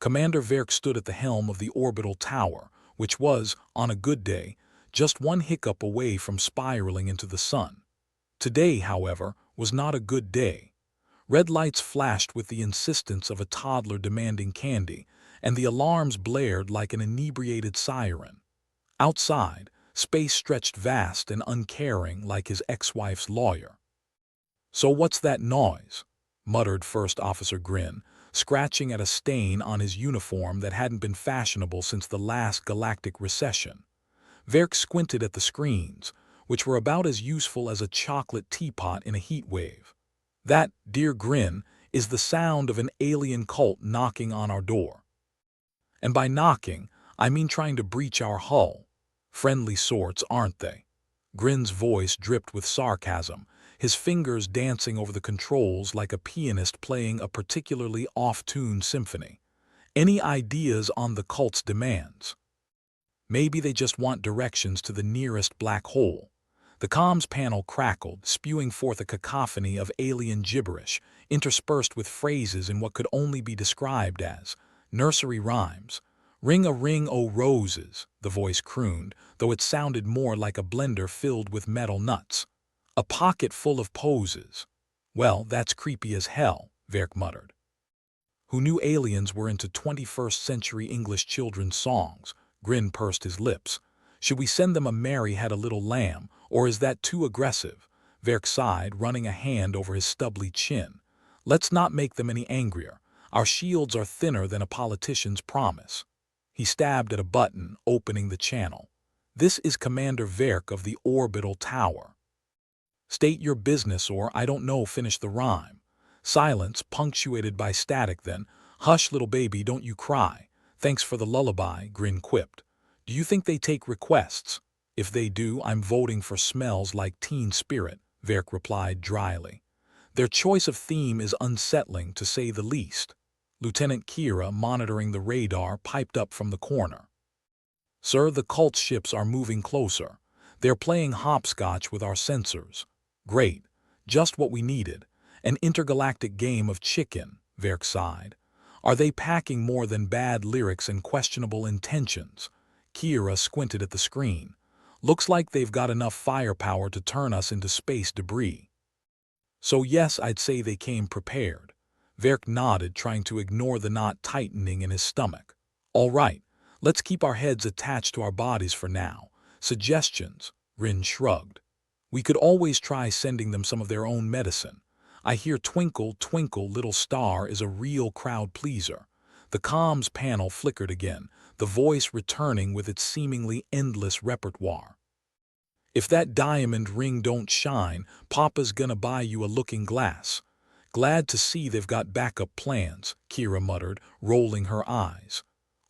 Commander Verk stood at the helm of the orbital tower, which was, on a good day, just one hiccup away from spiraling into the sun. Today, however, was not a good day. Red lights flashed with the insistence of a toddler demanding candy, and the alarms blared like an inebriated siren. Outside, space stretched vast and uncaring like his ex-wife's lawyer. "So what's that noise?" muttered First Officer Grin, scratching at a stain on his uniform that hadn't been fashionable since the last galactic recession. Verk squinted at the screens, which were about as useful as a chocolate teapot in a heat wave. "That, dear Grin, is the sound of an alien cult knocking on our door. And by knocking, I mean trying to breach our hull. Friendly sorts, aren't they?" Grin's voice dripped with sarcasm, his fingers dancing over the controls like a pianist playing a particularly off-tune symphony. "Any ideas on the cult's demands?" "Maybe they just want directions to the nearest black hole." The comms panel crackled, spewing forth a cacophony of alien gibberish, interspersed with phrases in what could only be described as nursery rhymes. "Ring a ring o' roses," the voice crooned, though it sounded more like a blender filled with metal nuts. "A pocket full of poses." "Well, that's creepy as hell," Verk muttered. Who knew aliens were into 21st century English children's songs? Grin pursed his lips. "Should we send them a Mary Had a Little Lamb, or is that too aggressive?" Verk sighed, running a hand over his stubbly chin. "Let's not make them any angrier. Our shields are thinner than a politician's promise." He stabbed at a button, opening the channel. "This is Commander Verk of the Orbital Tower." "State your business or I don't know," finished the rhyme. Silence, punctuated by static then. "Hush, little baby, don't you cry. Thanks for the lullaby," Grin quipped. "Do you think they take requests?" "If they do, I'm voting for Smells Like Teen Spirit," Verk replied dryly. "Their choice of theme is unsettling, to say the least." Lieutenant Kira, monitoring the radar, piped up from the corner. "Sir, the cult ships are moving closer. They're playing hopscotch with our sensors." "Great. Just what we needed. An intergalactic game of chicken," Verk sighed. "Are they packing more than bad lyrics and questionable intentions?" Kira squinted at the screen. "Looks like they've got enough firepower to turn us into space debris." "So yes, I'd say they came prepared." Verk nodded, trying to ignore the knot tightening in his stomach. "All right, let's keep our heads attached to our bodies for now. Suggestions?" Grin shrugged. "We could always try sending them some of their own medicine. I hear Twinkle, Twinkle, Little Star is a real crowd pleaser." The comms panel flickered again, the voice returning with its seemingly endless repertoire. "If that diamond ring don't shine, Papa's gonna buy you a looking glass." "Glad to see they've got backup plans," Kira muttered, rolling her eyes.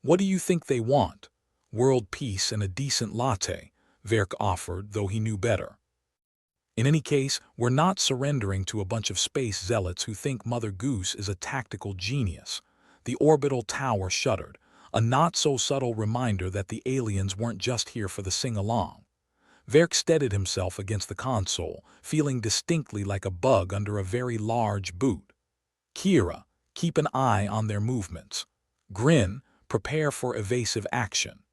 "What do you think they want?" "World peace and a decent latte," Verk offered, though he knew better. "In any case, we're not surrendering to a bunch of space zealots who think Mother Goose is a tactical genius." The orbital tower shuddered, a not-so-subtle reminder that the aliens weren't just here for the sing-along. Verk steadied himself against the console, feeling distinctly like a bug under a very large boot. "Kira, keep an eye on their movements. Grin, prepare for evasive action.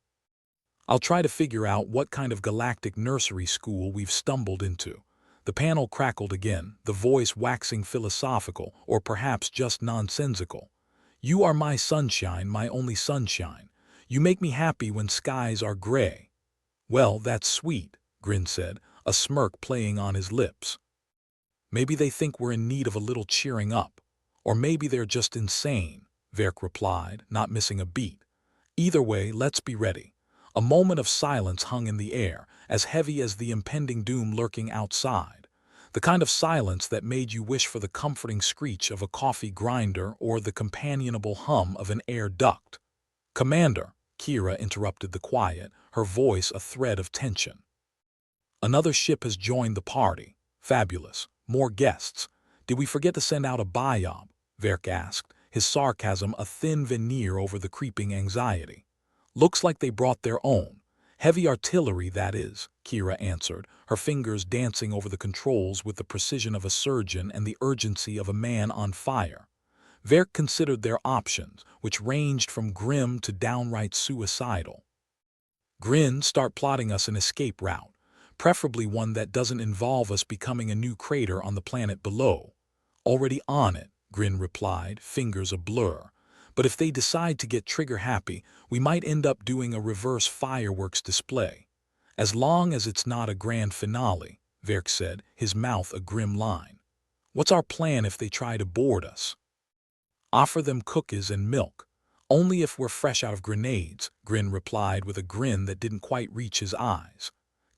I'll try to figure out what kind of galactic nursery school we've stumbled into." The panel crackled again, the voice waxing philosophical, or perhaps just nonsensical. "You are my sunshine, my only sunshine. You make me happy when skies are gray." "Well, that's sweet," Grin said, a smirk playing on his lips. "Maybe they think we're in need of a little cheering up. Or maybe they're just insane," Verk replied, not missing a beat. "Either way, let's be ready." A moment of silence hung in the air, as heavy as the impending doom lurking outside. The kind of silence that made you wish for the comforting screech of a coffee grinder or the companionable hum of an air duct. "Commander," Kira interrupted the quiet, her voice a thread of tension. "Another ship has joined the party. Fabulous. More guests. Did we forget to send out a biop?" Verk asked, his sarcasm a thin veneer over the creeping anxiety. "Looks like they brought their own. Heavy artillery, that is," Kira answered, her fingers dancing over the controls with the precision of a surgeon and the urgency of a man on fire. Verk considered their options, which ranged from grim to downright suicidal. Grin, start plotting us an escape route, preferably one that doesn't involve us becoming a new crater on the planet below. Already on it, Grin replied, fingers a blur. But if they decide to get trigger-happy, we might end up doing a reverse fireworks display. As long as it's not a grand finale, Verk said, his mouth a grim line. What's our plan if they try to board us? Offer them cookies and milk. Only if we're fresh out of grenades, Grin replied with a grin that didn't quite reach his eyes.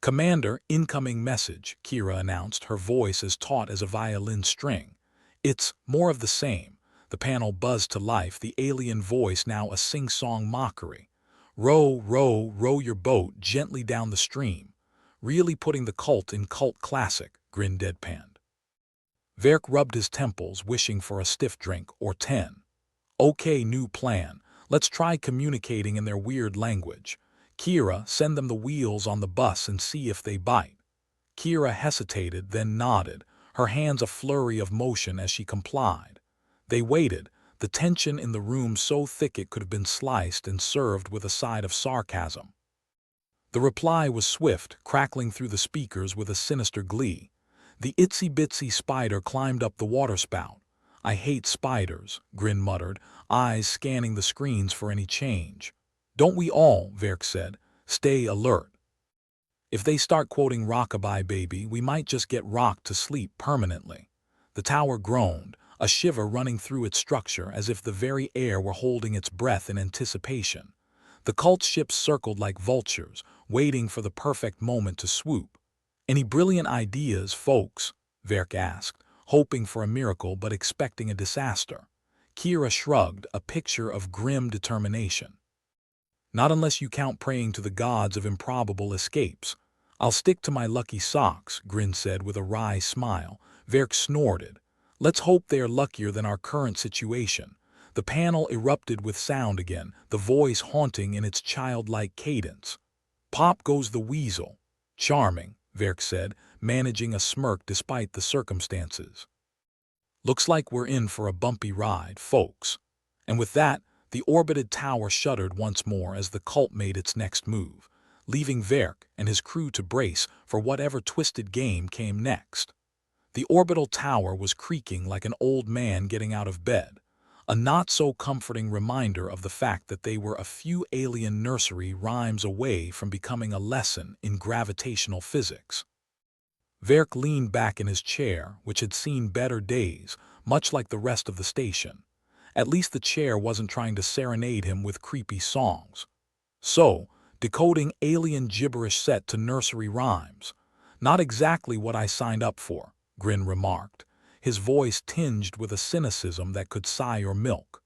Commander, incoming message, Kira announced, her voice as taut as a violin string. It's more of the same. The panel buzzed to life, the alien voice now a sing-song mockery. Row, row, row your boat gently down the stream. Really putting the cult in cult classic, Grin deadpanned. Verk rubbed his temples, wishing for a stiff drink or 10. Okay, new plan. Let's try communicating in their weird language. Kira, send them the wheels on the bus and see if they bite. Kira hesitated, then nodded, her hands a flurry of motion as she complied. They waited, the tension in the room so thick it could have been sliced and served with a side of sarcasm. The reply was swift, crackling through the speakers with a sinister glee. The itsy-bitsy spider climbed up the waterspout. I hate spiders, Grin muttered, eyes scanning the screens for any change. Don't we all, Verk said. Stay alert. If they start quoting Rockabye Baby, we might just get rocked to sleep permanently. The tower groaned, a shiver running through its structure as if the very air were holding its breath in anticipation. The cult ships circled like vultures, waiting for the perfect moment to swoop. Any brilliant ideas, folks? Verk asked, hoping for a miracle but expecting a disaster. Kira shrugged, a picture of grim determination. Not unless you count praying to the gods of improbable escapes. I'll stick to my lucky socks, Grin said with a wry smile. Verk snorted. Let's hope they are luckier than our current situation. The panel erupted with sound again, the voice haunting in its childlike cadence. Pop goes the weasel. Charming, Verk said, managing a smirk despite the circumstances. Looks like we're in for a bumpy ride, folks. And with that, the orbited tower shuddered once more as the cult made its next move, leaving Verk and his crew to brace for whatever twisted game came next. The orbital tower was creaking like an old man getting out of bed, a not-so-comforting reminder of the fact that they were a few alien nursery rhymes away from becoming a lesson in gravitational physics. Verk leaned back in his chair, which had seen better days, much like the rest of the station. At least the chair wasn't trying to serenade him with creepy songs. So, decoding alien gibberish set to nursery rhymes. Not exactly what I signed up for, Grin remarked, his voice tinged with a cynicism that could sigh or milk.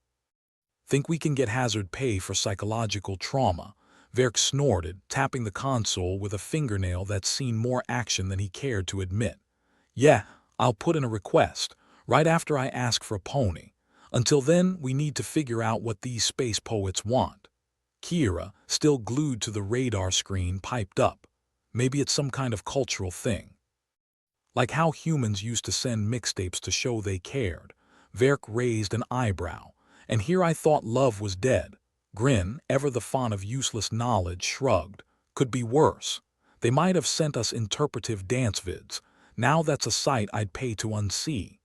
Think we can get hazard pay for psychological trauma? Verk snorted, tapping the console with a fingernail that's seen more action than he cared to admit. Yeah, I'll put in a request, right after I ask for a pony. Until then, we need to figure out what these space poets want. Kira, still glued to the radar screen, piped up. Maybe it's some kind of cultural thing. Like how humans used to send mixtapes to show they cared. Verk raised an eyebrow. And here I thought love was dead. Grin, ever the font of useless knowledge, shrugged. Could be worse. They might have sent us interpretive dance vids. Now that's a sight I'd pay to unsee.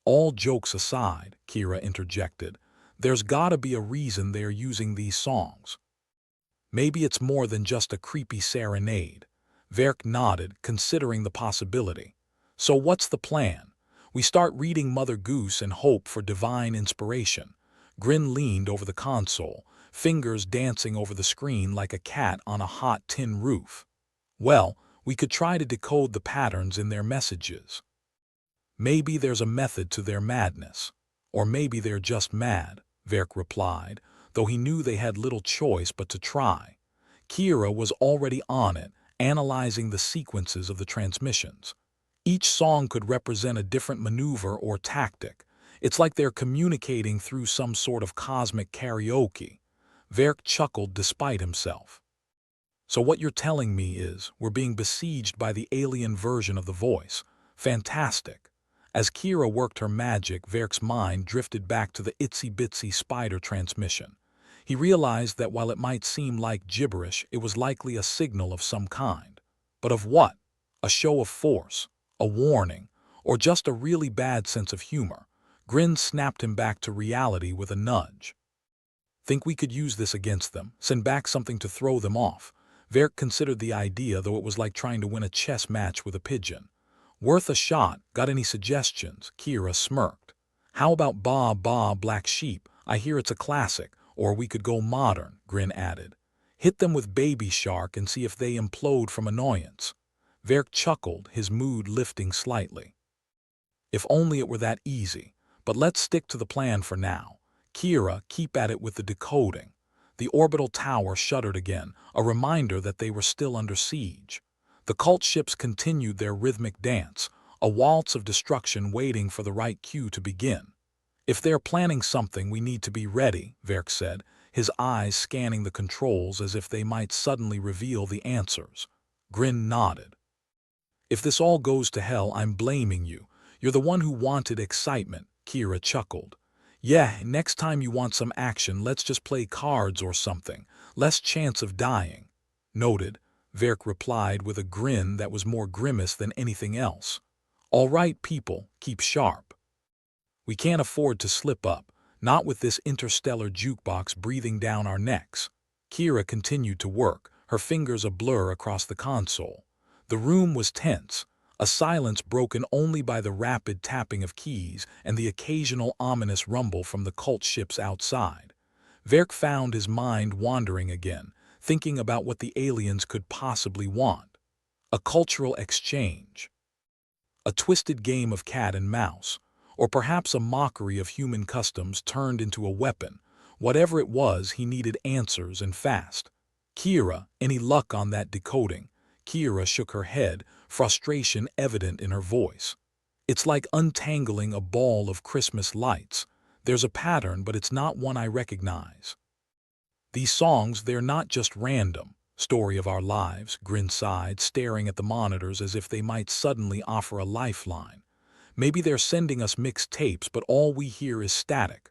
All jokes aside, Kira interjected, there's gotta be a reason they're using these songs. Maybe it's more than just a creepy serenade. Verk nodded, considering the possibility. So what's the plan? We start reading Mother Goose and hope for divine inspiration. Grin leaned over the console, fingers dancing over the screen like a cat on a hot tin roof. Well, we could try to decode the patterns in their messages. Maybe there's a method to their madness. Or maybe they're just mad, Verk replied, though he knew they had little choice but to try. Kira was already on it, analyzing the sequences of the transmissions. Each song could represent a different maneuver or tactic. It's like they're communicating through some sort of cosmic karaoke. Verk chuckled despite himself. So what you're telling me is, we're being besieged by the alien version of the voice. Fantastic. As Kira worked her magic, Verk's mind drifted back to the itsy-bitsy spider transmission. He realized that while it might seem like gibberish, it was likely a signal of some kind. But of what? A show of force? A warning? Or just a really bad sense of humor? Grin snapped him back to reality with a nudge. Think we could use this against them, send back something to throw them off. Verk considered the idea, though it was like trying to win a chess match with a pigeon. Worth a shot. Got any suggestions? Kira smirked. How about Ba Ba Black Sheep? I hear it's a classic. Or we could go modern, Grin added. Hit them with Baby Shark and see if they implode from annoyance. Verk chuckled, his mood lifting slightly. If only it were that easy. But let's stick to the plan for now. Kira, keep at it with the decoding. The orbital tower shuddered again, a reminder that they were still under siege. The cult ships continued their rhythmic dance, a waltz of destruction waiting for the right cue to begin. If they're planning something, we need to be ready, Verk said, his eyes scanning the controls as if they might suddenly reveal the answers. Grin nodded. If this all goes to hell, I'm blaming you. You're the one who wanted excitement, Kira chuckled. Yeah, next time you want some action, let's just play cards or something. Less chance of dying. Noted, Verk replied with a grin that was more grimace than anything else. All right, people, keep sharp. We can't afford to slip up, not with this interstellar jukebox breathing down our necks. Kira continued to work, her fingers a blur across the console. The room was tense, a silence broken only by the rapid tapping of keys and the occasional ominous rumble from the cult ships outside. Verk found his mind wandering again, thinking about what the aliens could possibly want. A cultural exchange. A twisted game of cat and mouse. Or perhaps a mockery of human customs turned into a weapon. Whatever it was, he needed answers and fast. Kira, any luck on that decoding? Kira shook her head, frustration evident in her voice. It's like untangling a ball of Christmas lights. There's a pattern, but it's not one I recognize. These songs, they're not just random. Story of our lives, Grin sighed, staring at the monitors as if they might suddenly offer a lifeline. Maybe they're sending us mixed tapes, but all we hear is static.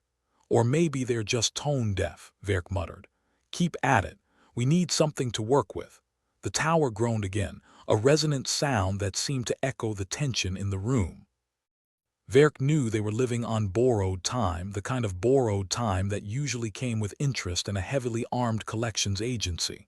Or maybe they're just tone deaf, Verk muttered. Keep at it. We need something to work with. The tower groaned again, a resonant sound that seemed to echo the tension in the room. Verk knew they were living on borrowed time, the kind of borrowed time that usually came with interest and a heavily armed collections agency.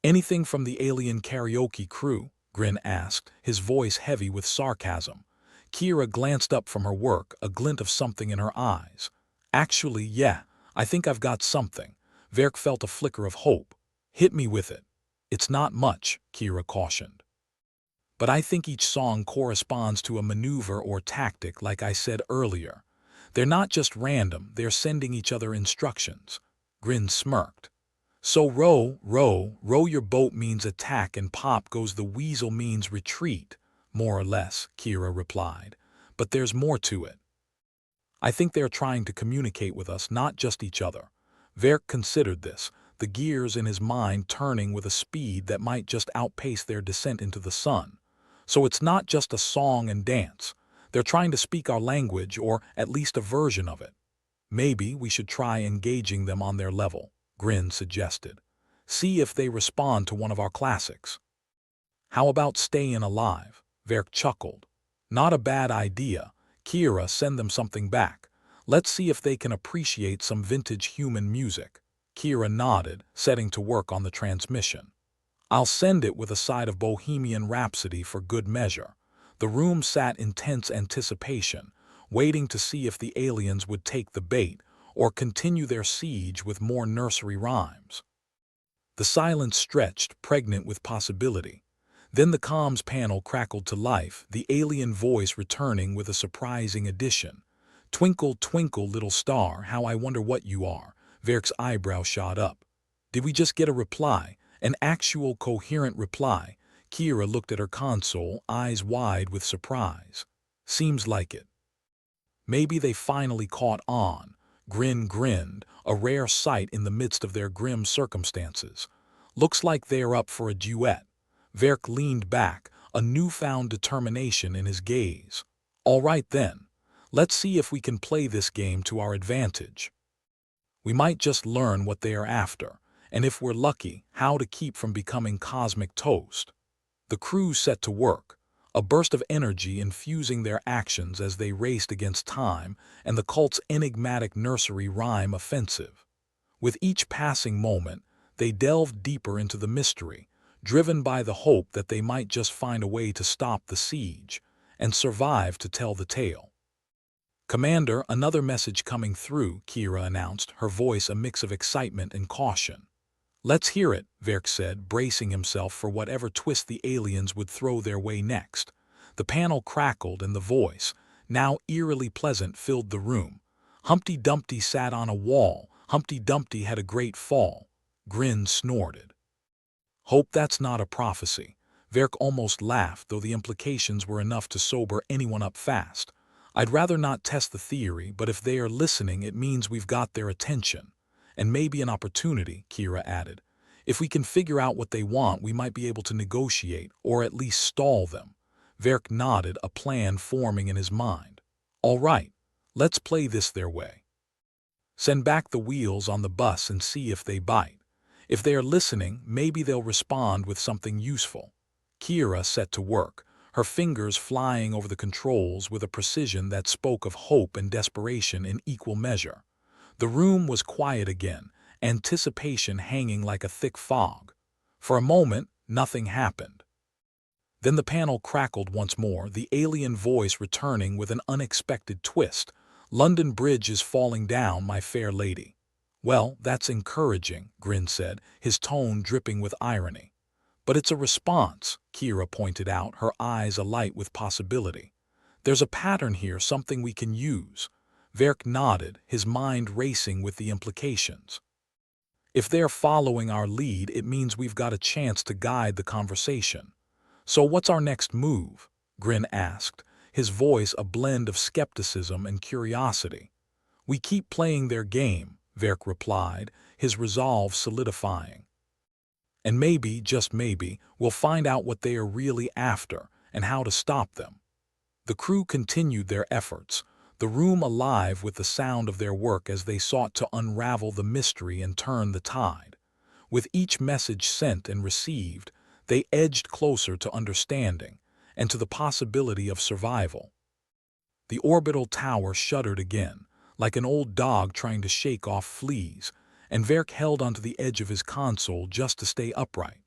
Anything from the alien karaoke crew? Grin asked, his voice heavy with sarcasm. Kira glanced up from her work, a glint of something in her eyes. Actually, yeah, I think I've got something. Verk felt a flicker of hope. Hit me with it. It's not much, Kira cautioned. But I think each song corresponds to a maneuver or tactic, like I said earlier. They're not just random, they're sending each other instructions. Grin smirked. So row, row, row your boat means attack and pop goes the weasel means retreat. More or less, Kira replied. But there's more to it. I think they're trying to communicate with us, not just each other. Verk considered this, the gears in his mind turning with a speed that might just outpace their descent into the sun. So it's not just a song and dance. They're trying to speak our language, or at least a version of it. Maybe we should try engaging them on their level, Grin suggested. See if they respond to one of our classics. How about Stayin' Alive? Verk chuckled. Not a bad idea. Kira, send them something back. Let's see if they can appreciate some vintage human music. Kira nodded, setting to work on the transmission. I'll send it with a side of Bohemian Rhapsody for good measure. The room sat in tense anticipation, waiting to see if the aliens would take the bait or continue their siege with more nursery rhymes. The silence stretched, pregnant with possibility. Then the comms panel crackled to life, the alien voice returning with a surprising addition. Twinkle, twinkle, little star, how I wonder what you are. Verk's eyebrow shot up. Did we just get a reply? An actual coherent reply? Kira looked at her console, eyes wide with surprise. Seems like it. Maybe they finally caught on. Grin grinned, a rare sight in the midst of their grim circumstances. Looks like they're up for a duet. Verk leaned back, a newfound determination in his gaze. All right then, let's see if we can play this game to our advantage. We might just learn what they are after, and if we're lucky, how to keep from becoming cosmic toast. The crew set to work, a burst of energy infusing their actions as they raced against time and the cult's enigmatic nursery rhyme offensive. With each passing moment, they delved deeper into the mystery, driven by the hope that they might just find a way to stop the siege and survive to tell the tale. "Commander, another message coming through," Kira announced, her voice a mix of excitement and caution. "Let's hear it," Verk said, bracing himself for whatever twist the aliens would throw their way next. The panel crackled and the voice, now eerily pleasant, filled the room. "Humpty Dumpty sat on a wall. Humpty Dumpty had a great fall." Grin snorted. "Hope that's not a prophecy." Verk almost laughed, though the implications were enough to sober anyone up fast. "I'd rather not test the theory, but if they are listening, it means we've got their attention. And maybe an opportunity," Kira added. "If we can figure out what they want, we might be able to negotiate, or at least stall them." Verk nodded, a plan forming in his mind. "All right, let's play this their way. Send back the wheels on the bus and see if they bite. If they are listening, maybe they'll respond with something useful." Kira set to work, her fingers flying over the controls with a precision that spoke of hope and desperation in equal measure. The room was quiet again, anticipation hanging like a thick fog. For a moment, nothing happened. Then the panel crackled once more, the alien voice returning with an unexpected twist. "London Bridge is falling down, my fair lady." "Well, that's encouraging," Grin said, his tone dripping with irony. "But it's a response," Kira pointed out, her eyes alight with possibility. "There's a pattern here, something we can use." Verk nodded, his mind racing with the implications. "If they're following our lead, it means we've got a chance to guide the conversation." "So what's our next move?" Grin asked, his voice a blend of skepticism and curiosity. "We keep playing their game," Verk replied, his resolve solidifying. "And maybe, just maybe, we'll find out what they are really after and how to stop them." The crew continued their efforts, the room alive with the sound of their work as they sought to unravel the mystery and turn the tide. With each message sent and received, they edged closer to understanding and to the possibility of survival. The orbital tower shuddered again, like an old dog trying to shake off fleas, and Verk held onto the edge of his console just to stay upright.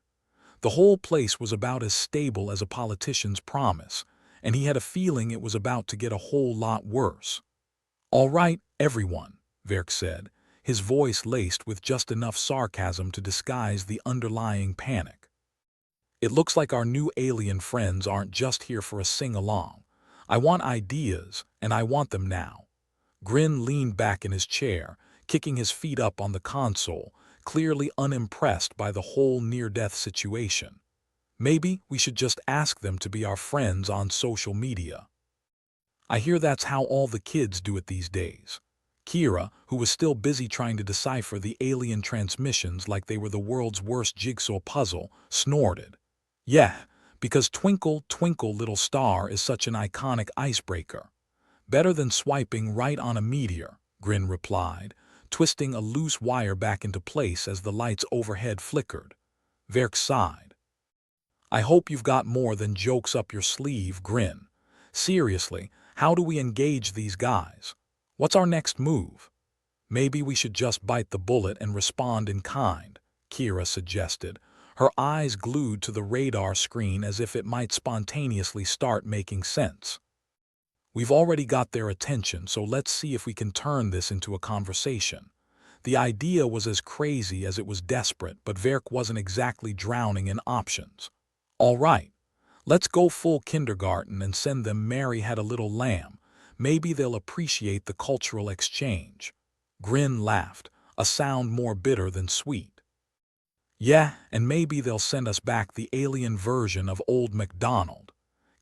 The whole place was about as stable as a politician's promise, and he had a feeling it was about to get a whole lot worse. "All right, everyone," Verk said, his voice laced with just enough sarcasm to disguise the underlying panic. "It looks like our new alien friends aren't just here for a sing-along. I want ideas, and I want them now." Grin leaned back in his chair, kicking his feet up on the console, clearly unimpressed by the whole near-death situation. "Maybe we should just ask them to be our friends on social media. I hear that's how all the kids do it these days." Kira, who was still busy trying to decipher the alien transmissions like they were the world's worst jigsaw puzzle, snorted. "Yeah, because Twinkle, Twinkle, Little Star is such an iconic icebreaker." "Better than swiping right on a meteor," Grin replied, twisting a loose wire back into place as the lights overhead flickered. Verk sighed. "I hope you've got more than jokes up your sleeve, Grin. Seriously, how do we engage these guys? What's our next move?" "Maybe we should just bite the bullet and respond in kind," Kira suggested, her eyes glued to the radar screen as if it might spontaneously start making sense. "We've already got their attention, so let's see if we can turn this into a conversation." The idea was as crazy as it was desperate, but Verk wasn't exactly drowning in options. "All right, let's go full kindergarten and send them 'Mary Had a Little Lamb.' Maybe they'll appreciate the cultural exchange." Grin laughed, a sound more bitter than sweet. "Yeah, and maybe they'll send us back the alien version of Old MacDonald."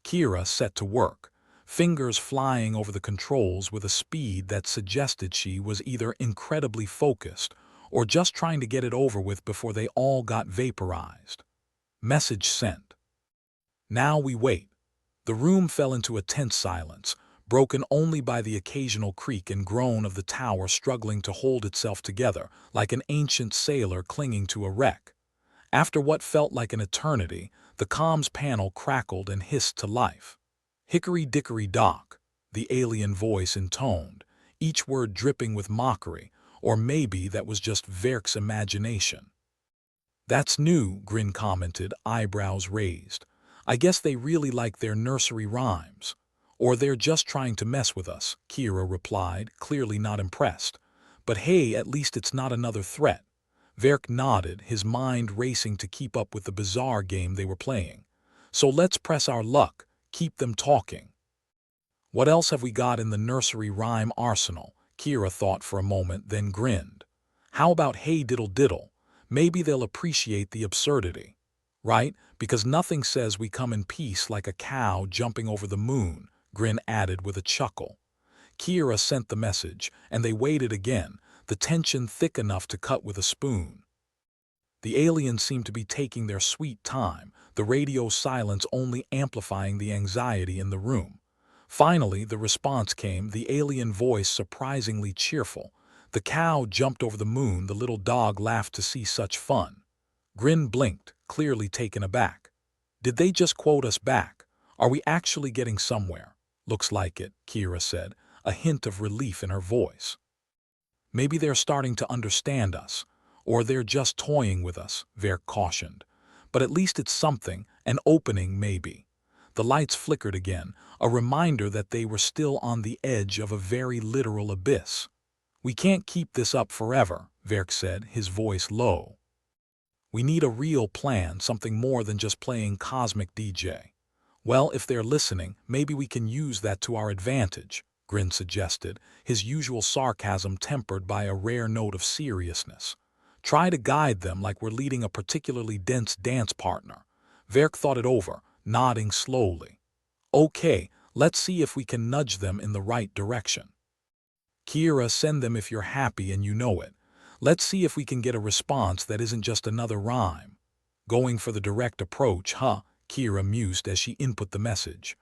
Kira set to work, fingers flying over the controls with a speed that suggested she was either incredibly focused or just trying to get it over with before they all got vaporized. Message sent. Now we wait. The room fell into a tense silence, broken only by the occasional creak and groan of the tower struggling to hold itself together like an ancient sailor clinging to a wreck. After what felt like an eternity, the comms panel crackled and hissed to life. "Hickory-dickory-dock," the alien voice intoned, each word dripping with mockery, or maybe that was just Verk's imagination. "That's new," Grin commented, eyebrows raised. "I guess they really like their nursery rhymes. Or they're just trying to mess with us," Kira replied, clearly not impressed. "But hey, at least it's not another threat." Verk nodded, his mind racing to keep up with the bizarre game they were playing. "So let's press our luck, keep them talking." "What else have we got in the nursery rhyme arsenal?" Kira thought for a moment, then grinned. "How about hey diddle diddle? Maybe they'll appreciate the absurdity. Right? Because nothing says we come in peace like a cow jumping over the moon," Grin added with a chuckle. Kira sent the message, and they waited again, the tension thick enough to cut with a spoon. The aliens seemed to be taking their sweet time, the radio silence only amplifying the anxiety in the room. Finally, the response came, the alien voice surprisingly cheerful. "The cow jumped over the moon, the little dog laughed to see such fun." Grin blinked, clearly taken aback. "Did they just quote us back? Are we actually getting somewhere?" "Looks like it," Kira said, a hint of relief in her voice. "Maybe they're starting to understand us, or they're just toying with us," Verk cautioned. "But at least it's something, an opening maybe." The lights flickered again, a reminder that they were still on the edge of a very literal abyss. "We can't keep this up forever," Verk said, his voice low. "We need a real plan, something more than just playing cosmic DJ." "Well, if they're listening, maybe we can use that to our advantage," Grin suggested, his usual sarcasm tempered by a rare note of seriousness. "Try to guide them like we're leading a particularly dense dance partner." Verk thought it over, nodding slowly. "Okay, let's see if we can nudge them in the right direction." "Kira, send them if you're happy and you know it. Let's see if we can get a response that isn't just another rhyme." "Going for the direct approach, huh?" Kira mused as she input the message.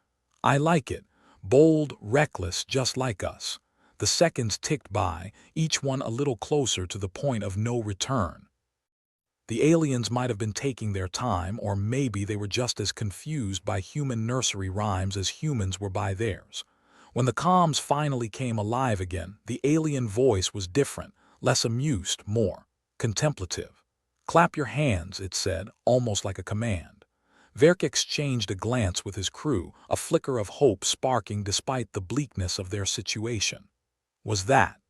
"I like it. Bold, reckless, just like us." The seconds ticked by, each one a little closer to the point of no return. The aliens might have been taking their time, or maybe they were just as confused by human nursery rhymes as humans were by theirs. When the comms finally came alive again, the alien voice was different, less amused, more contemplative. "Clap your hands," it said, almost like a command. Verk exchanged a glance with his crew, a flicker of hope sparking despite the bleakness of their situation. "Was that?"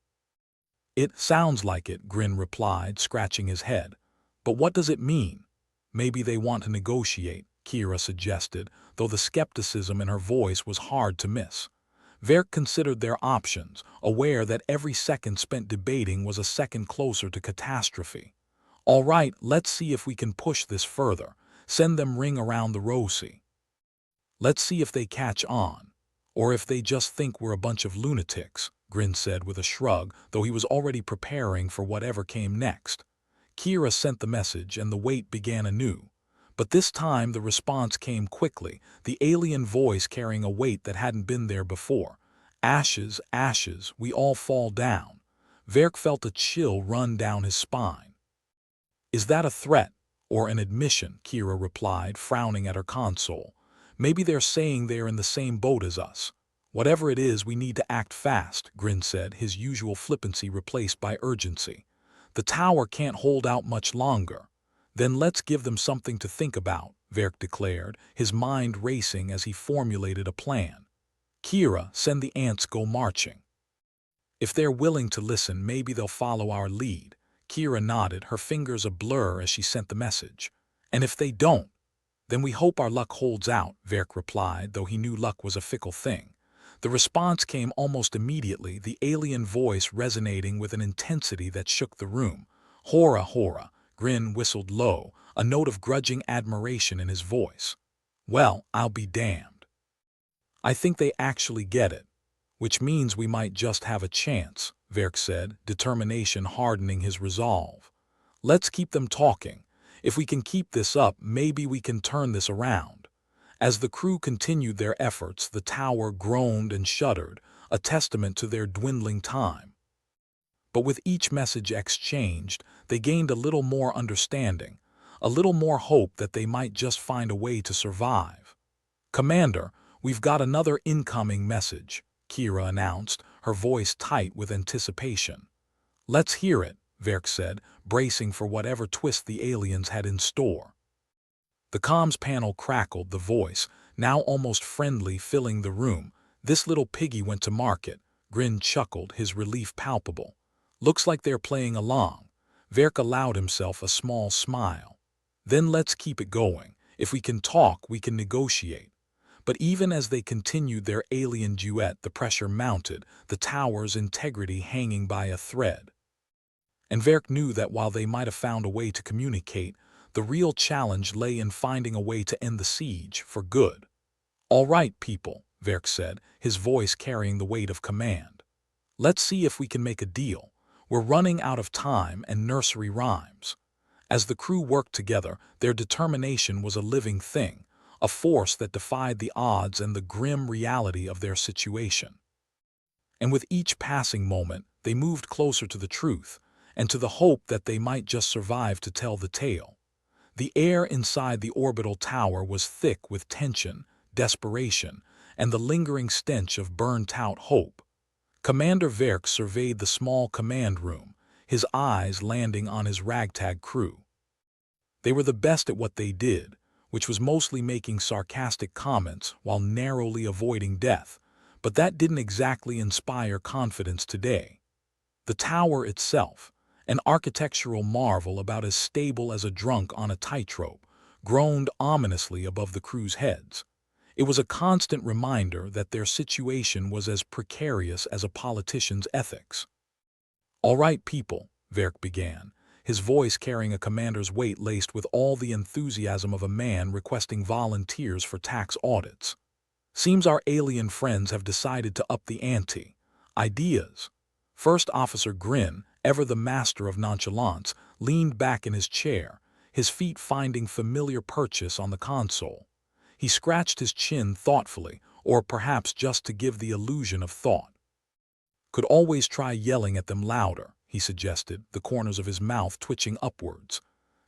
"It sounds like it," Grin replied, scratching his head. "But what does it mean?" "Maybe they want to negotiate," Kira suggested, though the skepticism in her voice was hard to miss. Verk considered their options, aware that every second spent debating was a second closer to catastrophe. "All right, let's see if we can push this further. Send them ring around the rosy. Let's see if they catch on. Or if they just think we're a bunch of lunatics," Grin said with a shrug, though he was already preparing for whatever came next. Kira sent the message and the wait began anew. But this time the response came quickly, the alien voice carrying a weight that hadn't been there before. "Ashes, ashes, we all fall down." Verk felt a chill run down his spine. "Is that a threat? Or an admission?" Kira replied, frowning at her console. "Maybe they're saying they're in the same boat as us." "Whatever it is, we need to act fast," Grin said, his usual flippancy replaced by urgency. "The tower can't hold out much longer." "Then let's give them something to think about," Verk declared, his mind racing as he formulated a plan. "Kira, send the ants go marching. If they're willing to listen, maybe they'll follow our lead." Kira nodded, her fingers a blur as she sent the message. "And if they don't, then we hope our luck holds out," Verk replied, though he knew luck was a fickle thing. The response came almost immediately, the alien voice resonating with an intensity that shook the room. "Hora, hora," Grin whistled low, a note of grudging admiration in his voice. "Well, I'll be damned. I think they actually get it. Which means we might just have a chance," Verk said, determination hardening his resolve. "Let's keep them talking. If we can keep this up, maybe we can turn this around." As the crew continued their efforts, the tower groaned and shuddered, a testament to their dwindling time. But with each message exchanged, they gained a little more understanding, a little more hope that they might just find a way to survive. "Commander, we've got another incoming message," Kira announced, her voice tight with anticipation. "Let's hear it," Verk said, bracing for whatever twist the aliens had in store. The comms panel crackled, the voice, now almost friendly, filling the room. "This little piggy went to market." Grin chuckled, his relief palpable. "Looks like they're playing along." Verk allowed himself a small smile. "Then let's keep it going. If we can talk, we can negotiate." But even as they continued their alien duet, the pressure mounted, the tower's integrity hanging by a thread. And Verk knew that while they might have found a way to communicate, the real challenge lay in finding a way to end the siege for good. "All right, people," Verk said, his voice carrying the weight of command. "Let's see if we can make a deal. We're running out of time and nursery rhymes." As the crew worked together, their determination was a living thing, a force that defied the odds and the grim reality of their situation. And with each passing moment, they moved closer to the truth, and to the hope that they might just survive to tell the tale. The air inside the orbital tower was thick with tension, desperation, and the lingering stench of burnt-out hope. Commander Verk surveyed the small command room, his eyes landing on his ragtag crew. They were the best at what they did, which was mostly making sarcastic comments while narrowly avoiding death, but that didn't exactly inspire confidence today. The tower itself, an architectural marvel about as stable as a drunk on a tightrope, groaned ominously above the crew's heads. It was a constant reminder that their situation was as precarious as a politician's ethics. "All right, people," Verk began, his voice carrying a commander's weight laced with all the enthusiasm of a man requesting volunteers for tax audits. "Seems our alien friends have decided to up the ante. Ideas?" First Officer Grin, ever the master of nonchalance, leaned back in his chair, his feet finding familiar purchase on the console. He scratched his chin thoughtfully, or perhaps just to give the illusion of thought. "Could always try yelling at them louder," he suggested, the corners of his mouth twitching upwards.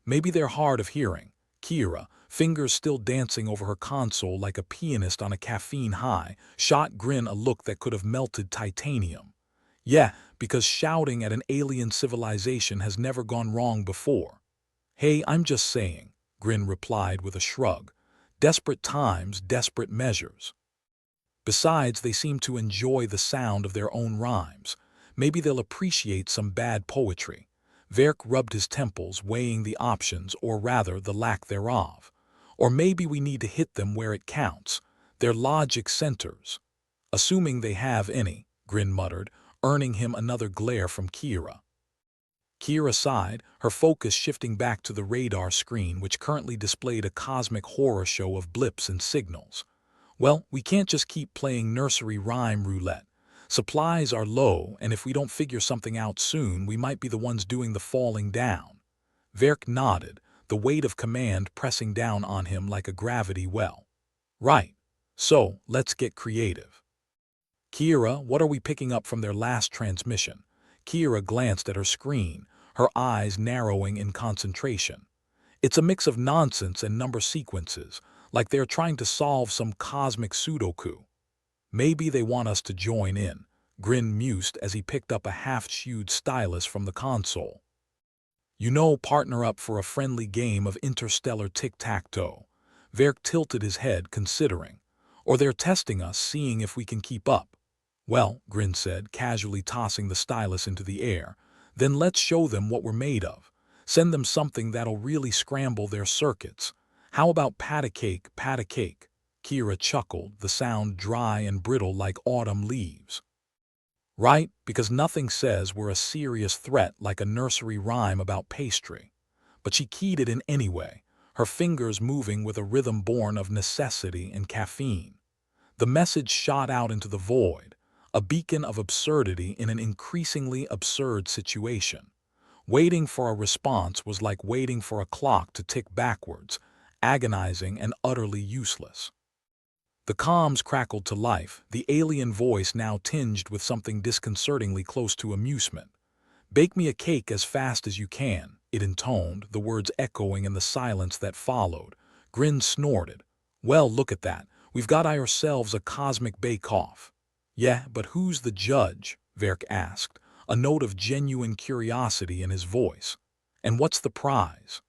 "Maybe they're hard of hearing." Kira, fingers still dancing over her console like a pianist on a caffeine high, shot Grin a look that could have melted titanium. "Yeah, because shouting at an alien civilization has never gone wrong before." "Hey, I'm just saying," Grin replied with a shrug. "Desperate times, desperate measures." Besides, they seem to enjoy the sound of their own rhymes. Maybe they'll appreciate some bad poetry. Verk rubbed his temples, weighing the options, or rather the lack thereof. Or maybe we need to hit them where it counts, their logic centers. "Assuming they have any," Grin muttered, earning him another glare from Kira. Kira sighed, her focus shifting back to the radar screen, which currently displayed a cosmic horror show of blips and signals. "Well, we can't just keep playing nursery rhyme roulette. Supplies are low, and if we don't figure something out soon, we might be the ones doing the falling down." Verk nodded, the weight of command pressing down on him like a gravity well. "Right. So, let's get creative." "Kira, what are we picking up from their last transmission?" Kira glanced at her screen, her eyes narrowing in concentration. "It's a mix of nonsense and number sequences, like they're trying to solve some cosmic Sudoku." "Maybe they want us to join in," Grin mused as he picked up a half-chewed stylus from the console. "You know, partner up for a friendly game of interstellar tic-tac-toe." Verk tilted his head, considering. "Or they're testing us, seeing if we can keep up." "Well," Grin said, casually tossing the stylus into the air, "then let's show them what we're made of. Send them something that'll really scramble their circuits. How about pat a cake, pat a cake?" Kira chuckled, the sound dry and brittle like autumn leaves. "Right, because nothing says we're a serious threat like a nursery rhyme about pastry." But she keyed it in anyway, her fingers moving with a rhythm born of necessity and caffeine. The message shot out into the void, a beacon of absurdity in an increasingly absurd situation. Waiting for a response was like waiting for a clock to tick backwards, agonizing and utterly useless. The comms crackled to life, the alien voice now tinged with something disconcertingly close to amusement. "Bake me a cake as fast as you can," it intoned, the words echoing in the silence that followed. Grin snorted. "Well, look at that. We've got ourselves a cosmic bake-off." "Yeah, but who's the judge?" Verk asked, a note of genuine curiosity in his voice. "And what's the prize?"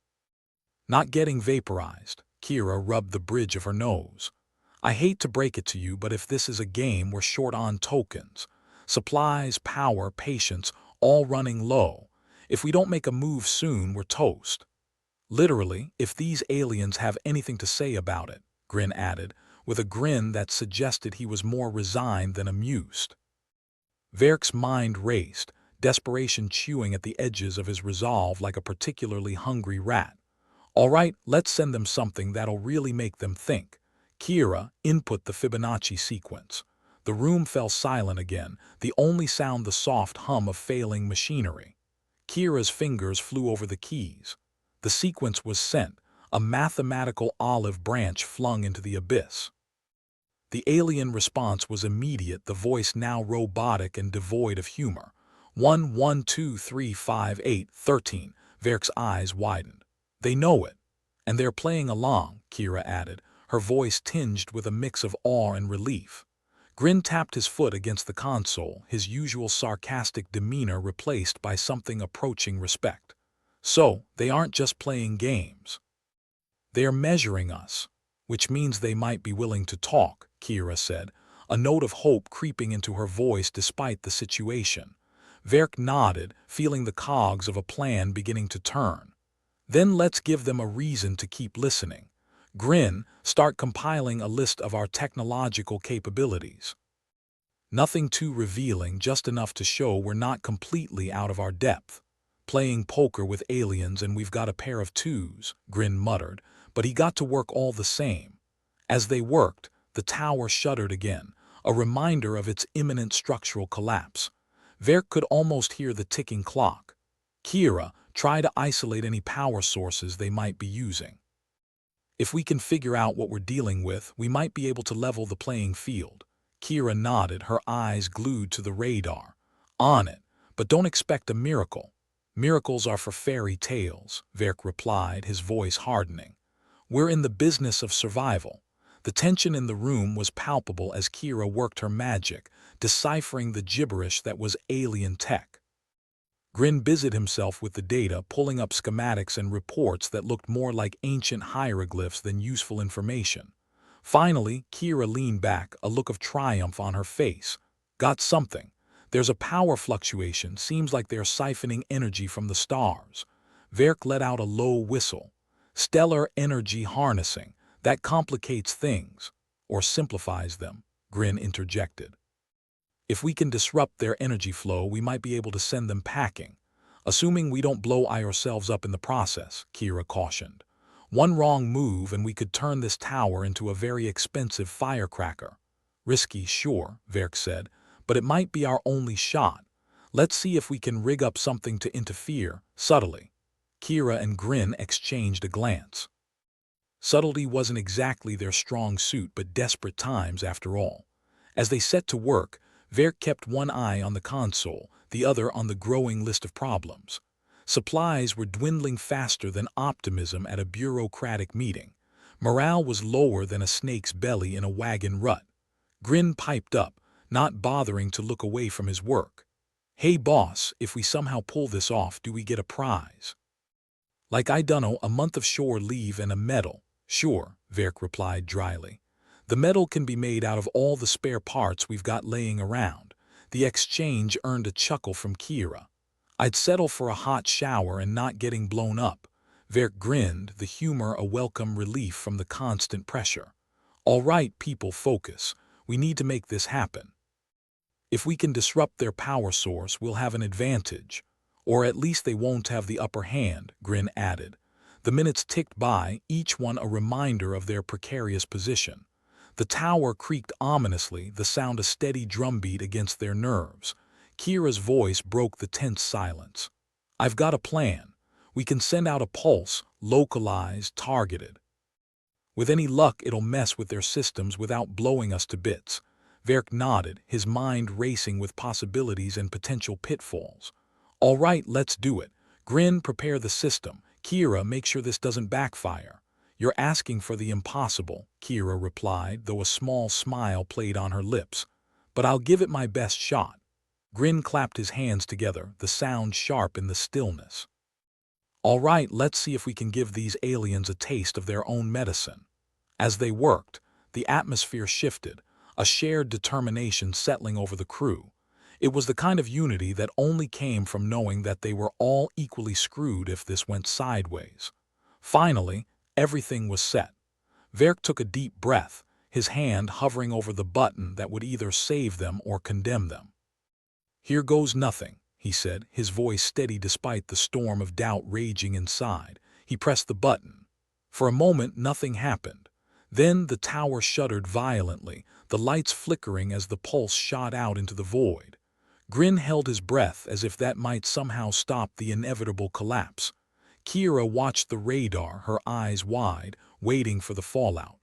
"Not getting vaporized." Kira rubbed the bridge of her nose. "I hate to break it to you, but if this is a game, we're short on tokens. Supplies, power, patience, all running low. If we don't make a move soon, we're toast." "Literally, if these aliens have anything to say about it," Grin added, with a grin that suggested he was more resigned than amused. Verk's mind raced, desperation chewing at the edges of his resolve like a particularly hungry rat. "All right, let's send them something that'll really make them think." Kira input the Fibonacci sequence. The room fell silent again, the only sound the soft hum of failing machinery. Kira's fingers flew over the keys. The sequence was sent, a mathematical olive branch flung into the abyss. The alien response was immediate, the voice now robotic and devoid of humor. 1 1 2 3 5 8 13. Verk's eyes widened. "They know it. And they're playing along," Kira added, her voice tinged with a mix of awe and relief. Grin tapped his foot against the console, his usual sarcastic demeanor replaced by something approaching respect. "So, they aren't just playing games. They're measuring us, which means they might be willing to talk," Kira said, a note of hope creeping into her voice despite the situation. Verk nodded, feeling the cogs of a plan beginning to turn. "Then let's give them a reason to keep listening. Grin, start compiling a list of our technological capabilities. Nothing too revealing, just enough to show we're not completely out of our depth. Playing poker with aliens and we've got a pair of twos," Grin muttered, but he got to work all the same. As they worked, the tower shuddered again, a reminder of its imminent structural collapse. Verk could almost hear the ticking clock. "Kira, try to isolate any power sources they might be using. If we can figure out what we're dealing with, we might be able to level the playing field." Kira nodded, her eyes glued to the radar. "On it, but don't expect a miracle." "Miracles are for fairy tales," Verk replied, his voice hardening. "We're in the business of survival." The tension in the room was palpable as Kira worked her magic, deciphering the gibberish that was alien tech. Grin busied himself with the data, pulling up schematics and reports that looked more like ancient hieroglyphs than useful information. Finally, Kira leaned back, a look of triumph on her face. "Got something. There's a power fluctuation, seems like they're siphoning energy from the stars." Verk let out a low whistle. "Stellar energy harnessing. That complicates things. Or simplifies them," Grin interjected. "If we can disrupt their energy flow, we might be able to send them packing. Assuming we don't blow ourselves up in the process," Kira cautioned. "One wrong move and we could turn this tower into a very expensive firecracker." "Risky, sure," Verk said, "but it might be our only shot. Let's see if we can rig up something to interfere, subtly." Kira and Grin exchanged a glance. Subtlety wasn't exactly their strong suit, but desperate times after all. As they set to work, Verk kept one eye on the console, the other on the growing list of problems. Supplies were dwindling faster than optimism at a bureaucratic meeting. Morale was lower than a snake's belly in a wagon rut. Grin piped up, not bothering to look away from his work. "Hey boss, if we somehow pull this off, do we get a prize?" "Like I dunno, a month of shore leave and a medal." "Sure," Verk replied dryly. "The medal can be made out of all the spare parts we've got laying around." The exchange earned a chuckle from Kira. "I'd settle for a hot shower and not getting blown up." Verk grinned, the humor a welcome relief from the constant pressure. "All right, people, focus. We need to make this happen. If we can disrupt their power source, we'll have an advantage. Or at least they won't have the upper hand," Grin added. The minutes ticked by, each one a reminder of their precarious position. The tower creaked ominously, the sound a steady drumbeat against their nerves. Kira's voice broke the tense silence. "I've got a plan. We can send out a pulse, localized, targeted. With any luck, it'll mess with their systems without blowing us to bits. Verk nodded, his mind racing with possibilities and potential pitfalls. All right, let's do it. Grin, prepare the system. Kira, make sure this doesn't backfire. You're asking for the impossible, Kira replied, though a small smile played on her lips. But I'll give it my best shot. Grin clapped his hands together, the sound sharp in the stillness. All right, let's see if we can give these aliens a taste of their own medicine. As they worked, the atmosphere shifted, a shared determination settling over the crew. It was the kind of unity that only came from knowing that they were all equally screwed if this went sideways. Finally, everything was set. Verk took a deep breath, his hand hovering over the button that would either save them or condemn them. Here goes nothing, he said, his voice steady despite the storm of doubt raging inside. He pressed the button. For a moment, nothing happened. Then the tower shuddered violently, the lights flickering as the pulse shot out into the void. Grin held his breath as if that might somehow stop the inevitable collapse. Kira watched the radar, her eyes wide, waiting for the fallout.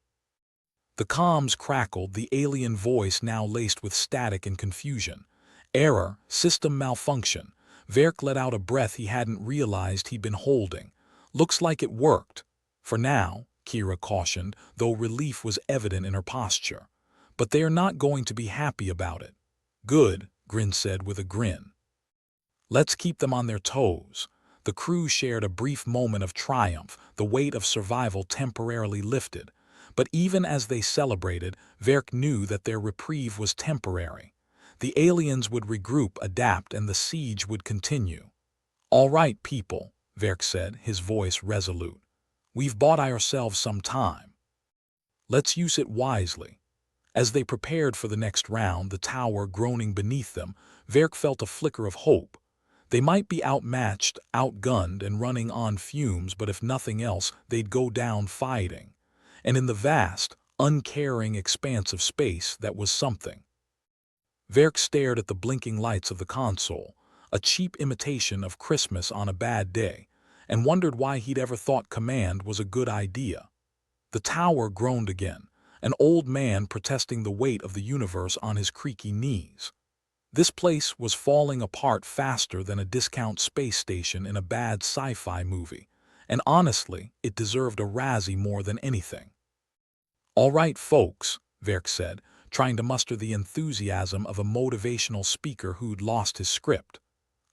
The comms crackled, the alien voice now laced with static and confusion. Error, system malfunction. Verk let out a breath he hadn't realized he'd been holding. Looks like it worked. For now, Kira cautioned, though relief was evident in her posture. But they are not going to be happy about it. Good, Grin said with a grin. Let's keep them on their toes. The crew shared a brief moment of triumph, the weight of survival temporarily lifted. But even as they celebrated, Verk knew that their reprieve was temporary. The aliens would regroup, adapt, and the siege would continue. All right, people, Verk said, his voice resolute. We've bought ourselves some time. Let's use it wisely. As they prepared for the next round, the tower groaning beneath them, Verk felt a flicker of hope. They might be outmatched, outgunned, and running on fumes, but if nothing else, they'd go down fighting. And in the vast, uncaring expanse of space, that was something. Verk stared at the blinking lights of the console, a cheap imitation of Christmas on a bad day, and wondered why he'd ever thought command was a good idea. The tower groaned again, an old man protesting the weight of the universe on his creaky knees. This place was falling apart faster than a discount space station in a bad sci-fi movie, and honestly, it deserved a Razzie more than anything. All right, folks, Verk said, trying to muster the enthusiasm of a motivational speaker who'd lost his script.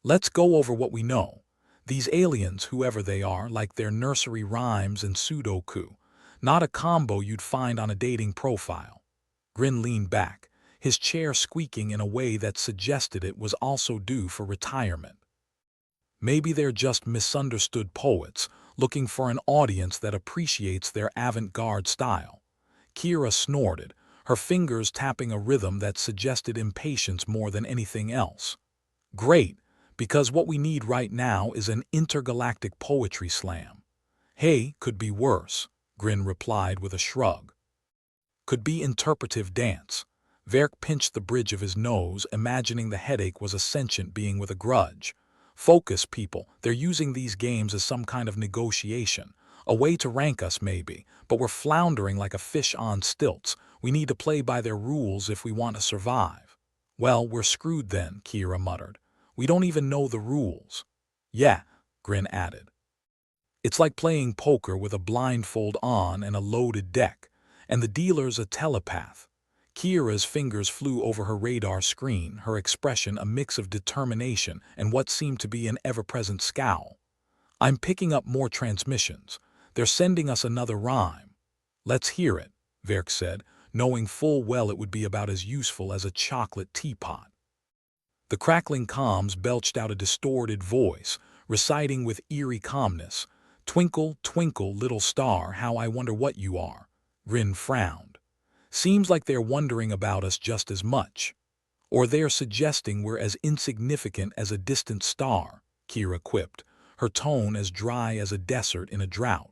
Let's go over what we know. These aliens, whoever they are, like their nursery rhymes and Sudoku, not a combo you'd find on a dating profile. Grin leaned back, his chair squeaking in a way that suggested it was also due for retirement. Maybe they're just misunderstood poets, looking for an audience that appreciates their avant-garde style. Kira snorted, her fingers tapping a rhythm that suggested impatience more than anything else. Great, because what we need right now is an intergalactic poetry slam. Hey, could be worse, Grin replied with a shrug. Could be interpretive dance. Verk pinched the bridge of his nose, imagining the headache was a sentient being with a grudge. Focus, people, they're using these games as some kind of negotiation. A way to rank us, maybe, but we're floundering like a fish on stilts. We need to play by their rules if we want to survive. Well, we're screwed then, Kira muttered. We don't even know the rules. Yeah, Grin added. It's like playing poker with a blindfold on and a loaded deck, and the dealer's a telepath. Kira's fingers flew over her radar screen, her expression a mix of determination and what seemed to be an ever-present scowl. I'm picking up more transmissions. They're sending us another rhyme. Let's hear it, Verk said, knowing full well it would be about as useful as a chocolate teapot. The crackling comms belched out a distorted voice, reciting with eerie calmness, "Twinkle, twinkle, little star, how I wonder what you are." Grin frowned. Seems like they're wondering about us just as much. Or they're suggesting we're as insignificant as a distant star, Kira quipped, her tone as dry as a desert in a drought.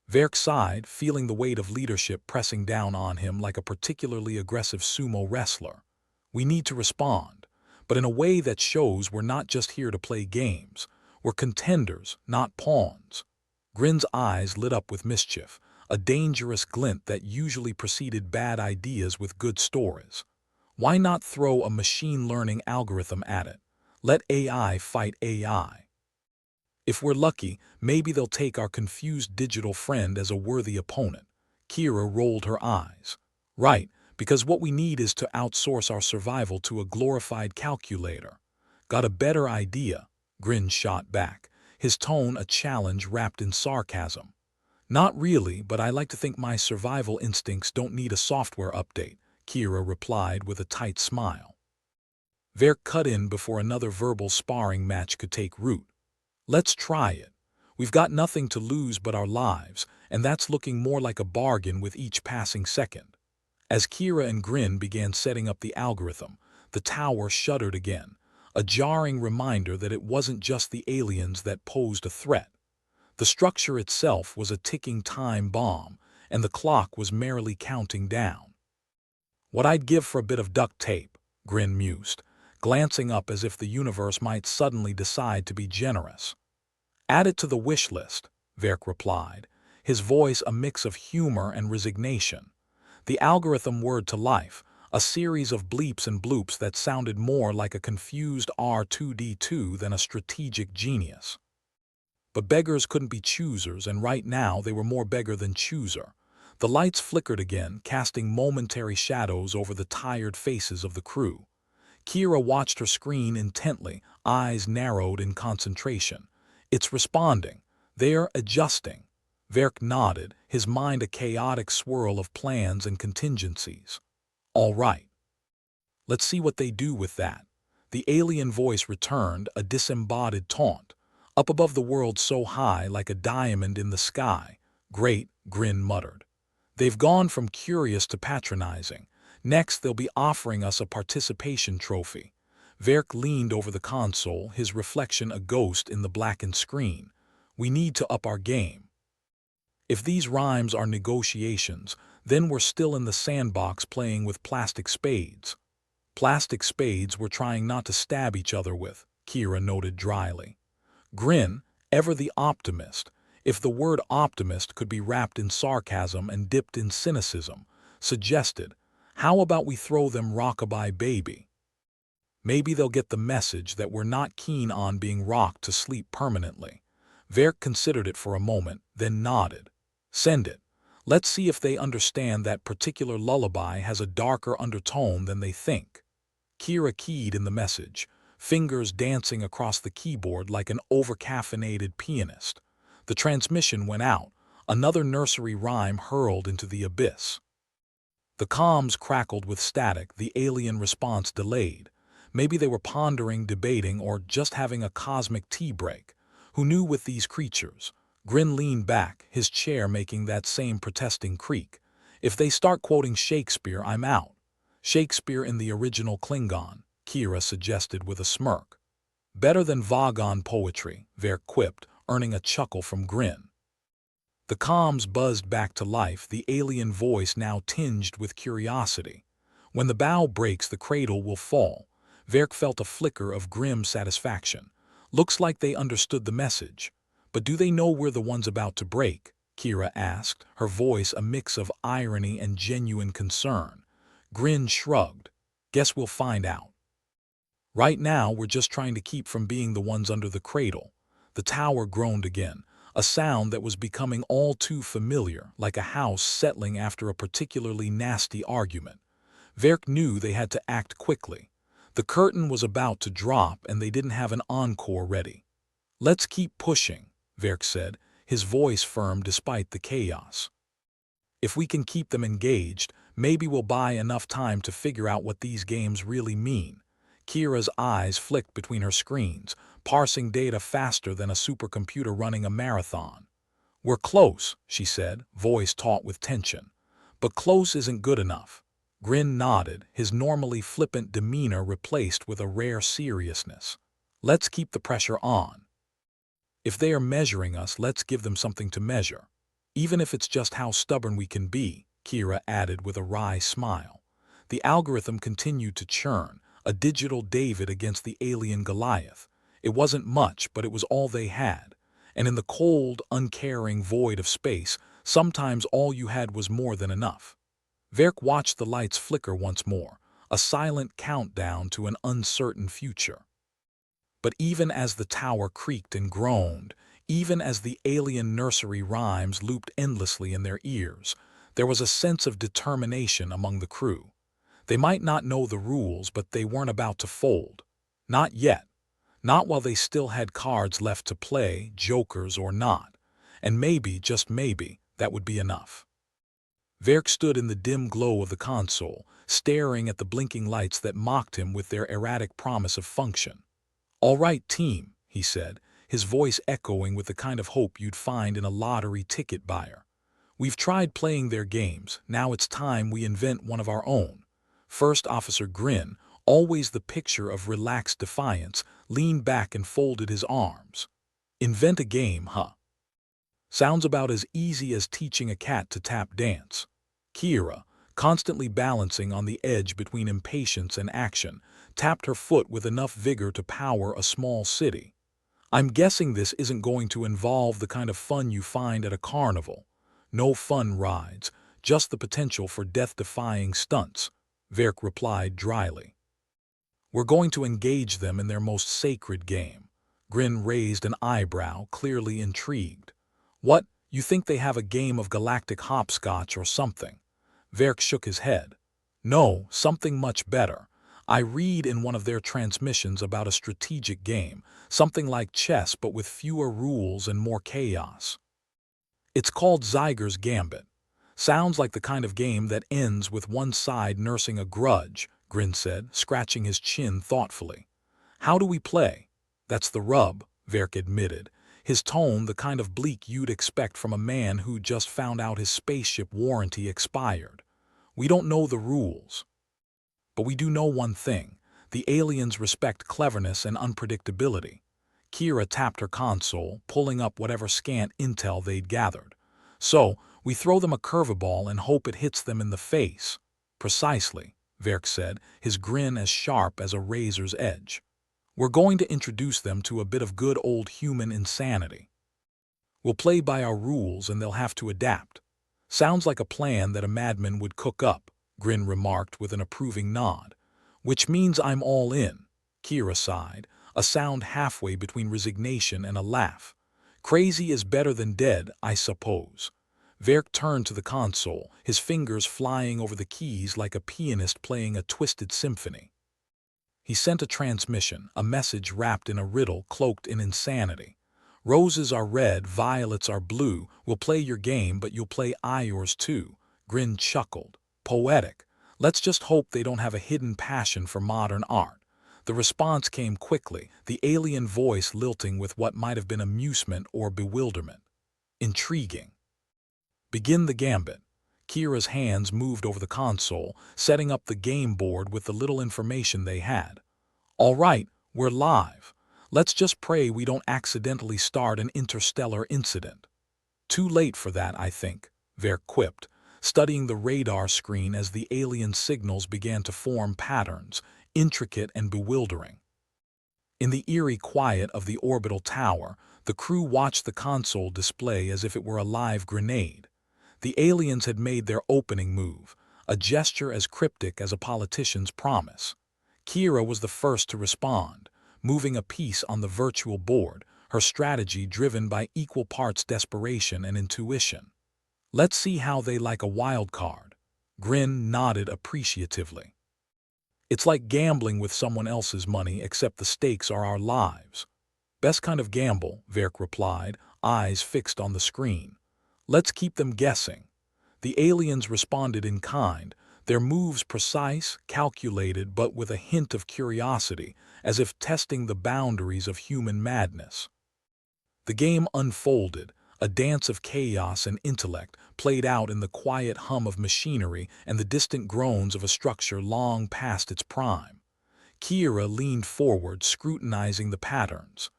Verk sighed, feeling the weight of leadership pressing down on him like a particularly aggressive sumo wrestler. We need to respond, but in a way that shows we're not just here to play games. We're contenders, not pawns. Grin's eyes lit up with mischief, a dangerous glint that usually preceded bad ideas with good stories. Why not throw a machine learning algorithm at it? Let AI fight AI. If we're lucky, maybe they'll take our confused digital friend as a worthy opponent. Kira rolled her eyes. Right, because what we need is to outsource our survival to a glorified calculator. Got a better idea? Grin shot back, his tone a challenge wrapped in sarcasm. Not really, but I like to think my survival instincts don't need a software update, Kira replied with a tight smile. Verk cut in before another verbal sparring match could take root. Let's try it. We've got nothing to lose but our lives, and that's looking more like a bargain with each passing second. As Kira and Grin began setting up the algorithm, the tower shuddered again, a jarring reminder that it wasn't just the aliens that posed a threat. The structure itself was a ticking time bomb, and the clock was merrily counting down. What I'd give for a bit of duct tape, Grin mused, glancing up as if the universe might suddenly decide to be generous. Add it to the wish list, Verk replied, his voice a mix of humor and resignation. The algorithm whirred to life, a series of bleeps and bloops that sounded more like a confused R2D2 than a strategic genius. But beggars couldn't be choosers, and right now they were more beggar than chooser. The lights flickered again, casting momentary shadows over the tired faces of the crew. Kira watched her screen intently, eyes narrowed in concentration. It's responding. They're adjusting. Verk nodded, his mind a chaotic swirl of plans and contingencies. All right. Let's see what they do with that. The alien voice returned, a disembodied taunt. Up above the world so high like a diamond in the sky. Great, Grin muttered. They've gone from curious to patronizing. Next, they'll be offering us a participation trophy. Verk leaned over the console, his reflection a ghost in the blackened screen. We need to up our game. If these rhymes are negotiations, then we're still in the sandbox playing with plastic spades. Plastic spades we're trying not to stab each other with, Kira noted dryly. Grin, ever the optimist, if the word optimist could be wrapped in sarcasm and dipped in cynicism, suggested, how about we throw them rockabye baby? Maybe they'll get the message that we're not keen on being rocked to sleep permanently. Verk considered it for a moment, then nodded. Send it. Let's see if they understand that particular lullaby has a darker undertone than they think. Kira keyed in the message, fingers dancing across the keyboard like an overcaffeinated pianist. The transmission went out, another nursery rhyme hurled into the abyss. The comms crackled with static, the alien response delayed. Maybe they were pondering, debating, or just having a cosmic tea break. Who knew with these creatures? Grin leaned back, his chair making that same protesting creak. If they start quoting Shakespeare, I'm out. Shakespeare in the original Klingon, Kira suggested with a smirk. Better than Vagon poetry, Verk quipped, earning a chuckle from Grin. The comms buzzed back to life, the alien voice now tinged with curiosity. When the bow breaks, the cradle will fall. Verk felt a flicker of grim satisfaction. Looks like they understood the message. But do they know we're the ones about to break? Kira asked, her voice a mix of irony and genuine concern. Grin shrugged. Guess we'll find out. Right now, we're just trying to keep from being the ones under the cradle. The tower groaned again, a sound that was becoming all too familiar, like a house settling after a particularly nasty argument. Verk knew they had to act quickly. The curtain was about to drop and they didn't have an encore ready. Let's keep pushing, Verk said, his voice firm despite the chaos. If we can keep them engaged, maybe we'll buy enough time to figure out what these games really mean. Kira's eyes flicked between her screens, parsing data faster than a supercomputer running a marathon. We're close, she said, voice taut with tension. But close isn't good enough. Grin nodded, his normally flippant demeanor replaced with a rare seriousness. Let's keep the pressure on. If they are measuring us, let's give them something to measure. Even if it's just how stubborn we can be, Kira added with a wry smile. The algorithm continued to churn, a digital David against the alien Goliath. It wasn't much, but it was all they had. And in the cold, uncaring void of space, Sometimes all you had was more than enough. Verk watched the lights flicker once more, a silent countdown to an uncertain future. But even as the tower creaked and groaned, even as the alien nursery rhymes looped endlessly in their ears, there was a sense of determination among the crew. They might not know the rules, but they weren't about to fold. Not yet. Not while they still had cards left to play, jokers or not. And maybe, just maybe, that would be enough. Verk stood in the dim glow of the console, staring at the blinking lights that mocked him with their erratic promise of function. "All right, team," he said, his voice echoing with the kind of hope you'd find in a lottery ticket buyer. "We've tried playing their games, now it's time we invent one of our own." First Officer Grin, always the picture of relaxed defiance, leaned back and folded his arms. "Invent a game, huh? Sounds about as easy as teaching a cat to tap dance." Kira, constantly balancing on the edge between impatience and action, tapped her foot with enough vigor to power a small city. "I'm guessing this isn't going to involve the kind of fun you find at a carnival. No fun rides, just the potential for death-defying stunts," Verk replied dryly. "We're going to engage them in their most sacred game." Grin raised an eyebrow, clearly intrigued. "What, you think they have a game of galactic hopscotch or something?" Verk shook his head. "No, something much better. I read in one of their transmissions about a strategic game, something like chess but with fewer rules and more chaos. It's called Zyger's Gambit. Sounds like the kind of game that ends with one side nursing a grudge," Grin said, scratching his chin thoughtfully. "How do we play?" "That's the rub," Verk admitted, his tone the kind of bleak you'd expect from a man who just found out his spaceship warranty expired. "We don't know the rules. But we do know one thing. The aliens respect cleverness and unpredictability." Kira tapped her console, pulling up whatever scant intel they'd gathered. "So, we throw them a curveball and hope it hits them in the face." "Precisely," Verk said, his grin as sharp as a razor's edge. "We're going to introduce them to a bit of good old human insanity. We'll play by our rules and they'll have to adapt." "Sounds like a plan that a madman would cook up," Grin remarked with an approving nod. "Which means I'm all in," Kira sighed, a sound halfway between resignation and a laugh. "Crazy is better than dead, I suppose." Verk turned to the console, his fingers flying over the keys like a pianist playing a twisted symphony. He sent a transmission, a message wrapped in a riddle cloaked in insanity. "Roses are red, violets are blue. We'll play your game, but you'll play yours too." Grin chuckled. "Poetic. Let's just hope they don't have a hidden passion for modern art." The response came quickly, the alien voice lilting with what might have been amusement or bewilderment. "Intriguing. Begin the gambit." Kira's hands moved over the console, setting up the game board with the little information they had. "All right, we're live. Let's just pray we don't accidentally start an interstellar incident." "Too late for that, I think," Verk quipped, studying the radar screen as the alien signals began to form patterns, intricate and bewildering. In the eerie quiet of the orbital tower, the crew watched the console display as if it were a live grenade. The aliens had made their opening move, a gesture as cryptic as a politician's promise. Kira was the first to respond, moving a piece on the virtual board, her strategy driven by equal parts desperation and intuition. "Let's see how they like a wild card." Grin nodded appreciatively. "It's like gambling with someone else's money, except the stakes are our lives." "Best kind of gamble," Verk replied, eyes fixed on the screen. "Let's keep them guessing." The aliens responded in kind, their moves precise, calculated, but with a hint of curiosity, as if testing the boundaries of human madness. The game unfolded, a dance of chaos and intellect played out in the quiet hum of machinery and the distant groans of a structure long past its prime. Kira leaned forward, scrutinizing the patterns.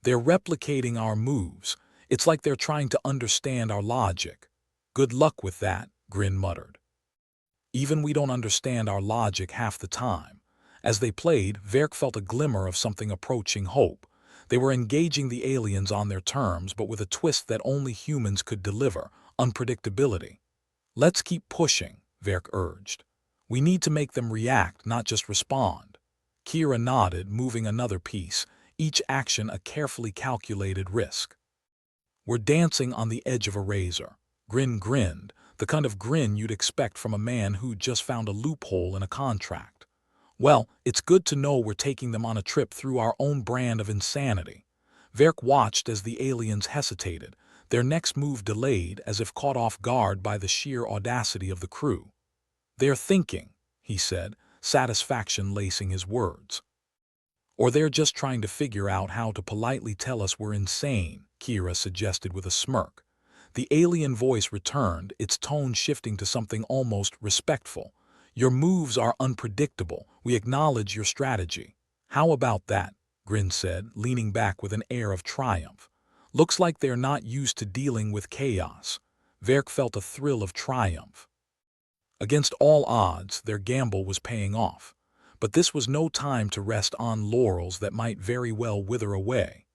"They're replicating our moves. It's like they're trying to understand our logic." "Good luck with that," Grin muttered. "Even we don't understand our logic half the time." As they played, Verk felt a glimmer of something approaching hope. They were engaging the aliens on their terms, but with a twist that only humans could deliver, unpredictability. Let's keep pushing, Verk urged. We need to make them react, not just respond. Kira nodded, moving another piece, each action a carefully calculated risk. We're dancing on the edge of a razor. Grin grinned, the kind of grin you'd expect from a man who'd just found a loophole in a contract. Well, it's good to know we're taking them on a trip through our own brand of insanity. Verk watched as the aliens hesitated, their next move delayed as if caught off guard by the sheer audacity of the crew. They're thinking, he said, satisfaction lacing his words. Or they're just trying to figure out how to politely tell us we're insane, Kira suggested with a smirk. The alien voice returned, its tone shifting to something almost respectful. Your moves are unpredictable. We acknowledge your strategy. How about that? Grin said, leaning back with an air of triumph. Looks like they're not used to dealing with chaos. Verk felt a thrill of triumph. Against all odds, their gamble was paying off. But this was no time to rest on laurels that might very well wither away.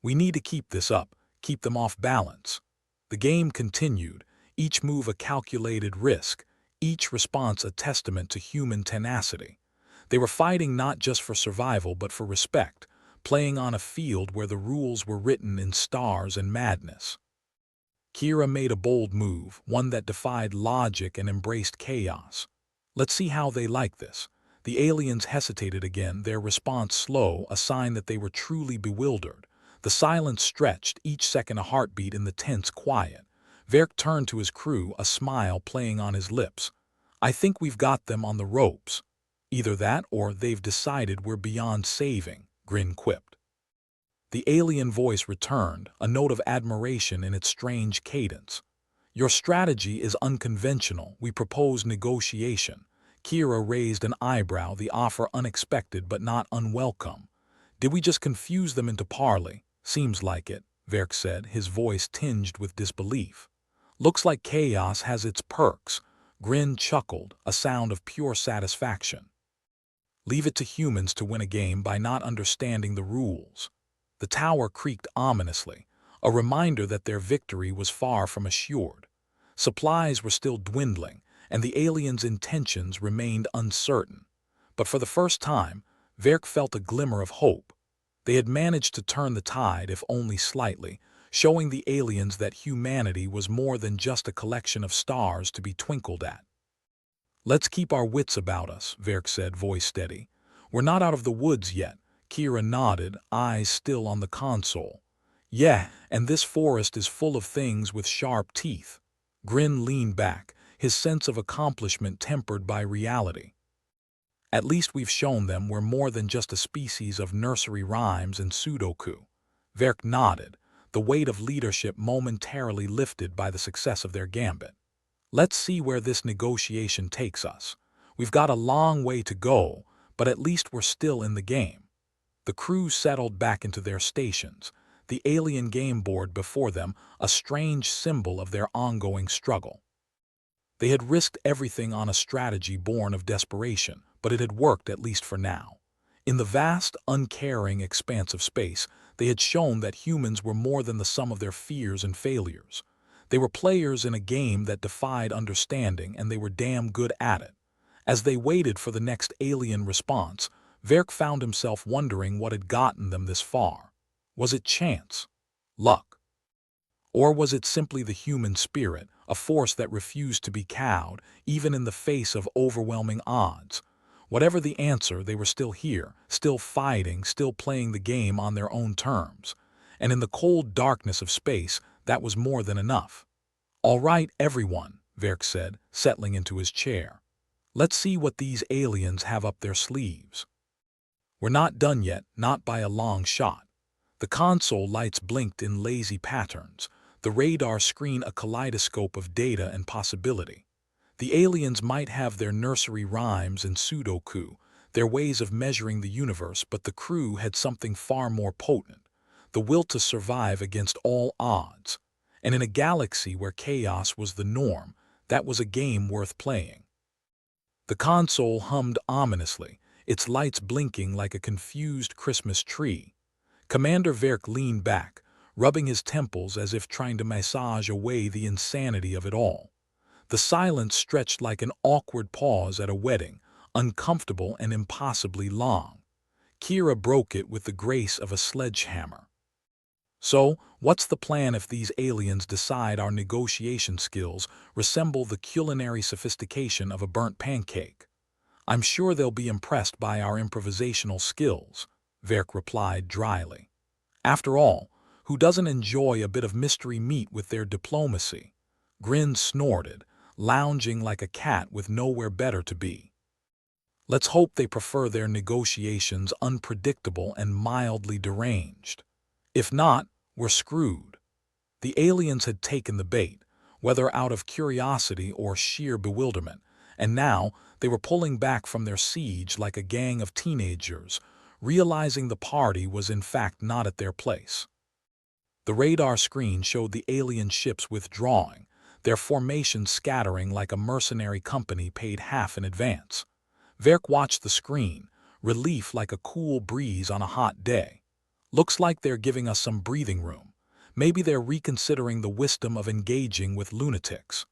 We need to keep this up, keep them off balance. The game continued, each move a calculated risk, each response a testament to human tenacity. They were fighting not just for survival but for respect, playing on a field where the rules were written in stars and madness. Kira made a bold move, one that defied logic and embraced chaos. Let's see how they like this. The aliens hesitated again, their response slow, a sign that they were truly bewildered. The silence stretched, each second a heartbeat in the tense quiet. Verk turned to his crew, a smile playing on his lips. I think we've got them on the ropes. Either that or they've decided we're beyond saving, Grin quipped. The alien voice returned, a note of admiration in its strange cadence. Your strategy is unconventional. We propose negotiation. Kira raised an eyebrow, the offer unexpected but not unwelcome. Did we just confuse them into parley? Seems like it, Verk said, his voice tinged with disbelief. Looks like chaos has its perks. Grin chuckled, a sound of pure satisfaction. Leave it to humans to win a game by not understanding the rules. The tower creaked ominously, a reminder that their victory was far from assured. Supplies were still dwindling, and the aliens' intentions remained uncertain. But for the first time, Verk felt a glimmer of hope. They had managed to turn the tide, if only slightly, showing the aliens that humanity was more than just a collection of stars to be twinkled at. Let's keep our wits about us, Verk said, voice steady. We're not out of the woods yet. Kira nodded, eyes still on the console. Yeah, and this forest is full of things with sharp teeth. Grin leaned back, his sense of accomplishment tempered by reality. At least we've shown them we're more than just a species of nursery rhymes and Sudoku. Verk nodded, the weight of leadership momentarily lifted by the success of their gambit. Let's see where this negotiation takes us. We've got a long way to go, but at least we're still in the game. The crew settled back into their stations, the alien game board before them a strange symbol of their ongoing struggle. They had risked everything on a strategy born of desperation, but it had worked at least for now. In the vast, uncaring expanse of space, they had shown that humans were more than the sum of their fears and failures. They were players in a game that defied understanding, and they were damn good at it. As they waited for the next alien response, Verk found himself wondering what had gotten them this far. Was it chance? Luck? Or was it simply the human spirit, a force that refused to be cowed, even in the face of overwhelming odds? Whatever the answer, they were still here, still fighting, still playing the game on their own terms. And in the cold darkness of space, that was more than enough. All right, everyone, Verk said, settling into his chair. Let's see what these aliens have up their sleeves. We're not done yet, not by a long shot. The console lights blinked in lazy patterns, the radar screen a kaleidoscope of data and possibility. The aliens might have their nursery rhymes and Sudoku, their ways of measuring the universe, but the crew had something far more potent, the will to survive against all odds. And in a galaxy where chaos was the norm, that was a game worth playing. The console hummed ominously, its lights blinking like a confused Christmas tree. Commander Verk leaned back, rubbing his temples as if trying to massage away the insanity of it all. The silence stretched like an awkward pause at a wedding, uncomfortable and impossibly long. Kira broke it with the grace of a sledgehammer. "So, what's the plan if these aliens decide our negotiation skills resemble the culinary sophistication of a burnt pancake? I'm sure they'll be impressed by our improvisational skills," Verk replied dryly. "After all, who doesn't enjoy a bit of mystery meat with their diplomacy?" Grin snorted, lounging like a cat with nowhere better to be. "Let's hope they prefer their negotiations unpredictable and mildly deranged. If not, we're screwed." The aliens had taken the bait, whether out of curiosity or sheer bewilderment, and now they were pulling back from their siege like a gang of teenagers, realizing the party was in fact not at their place. The radar screen showed the alien ships withdrawing, their formation scattering like a mercenary company paid half in advance. Verk watched the screen, relief like a cool breeze on a hot day. "Looks like they're giving us some breathing room. Maybe they're reconsidering the wisdom of engaging with lunatics."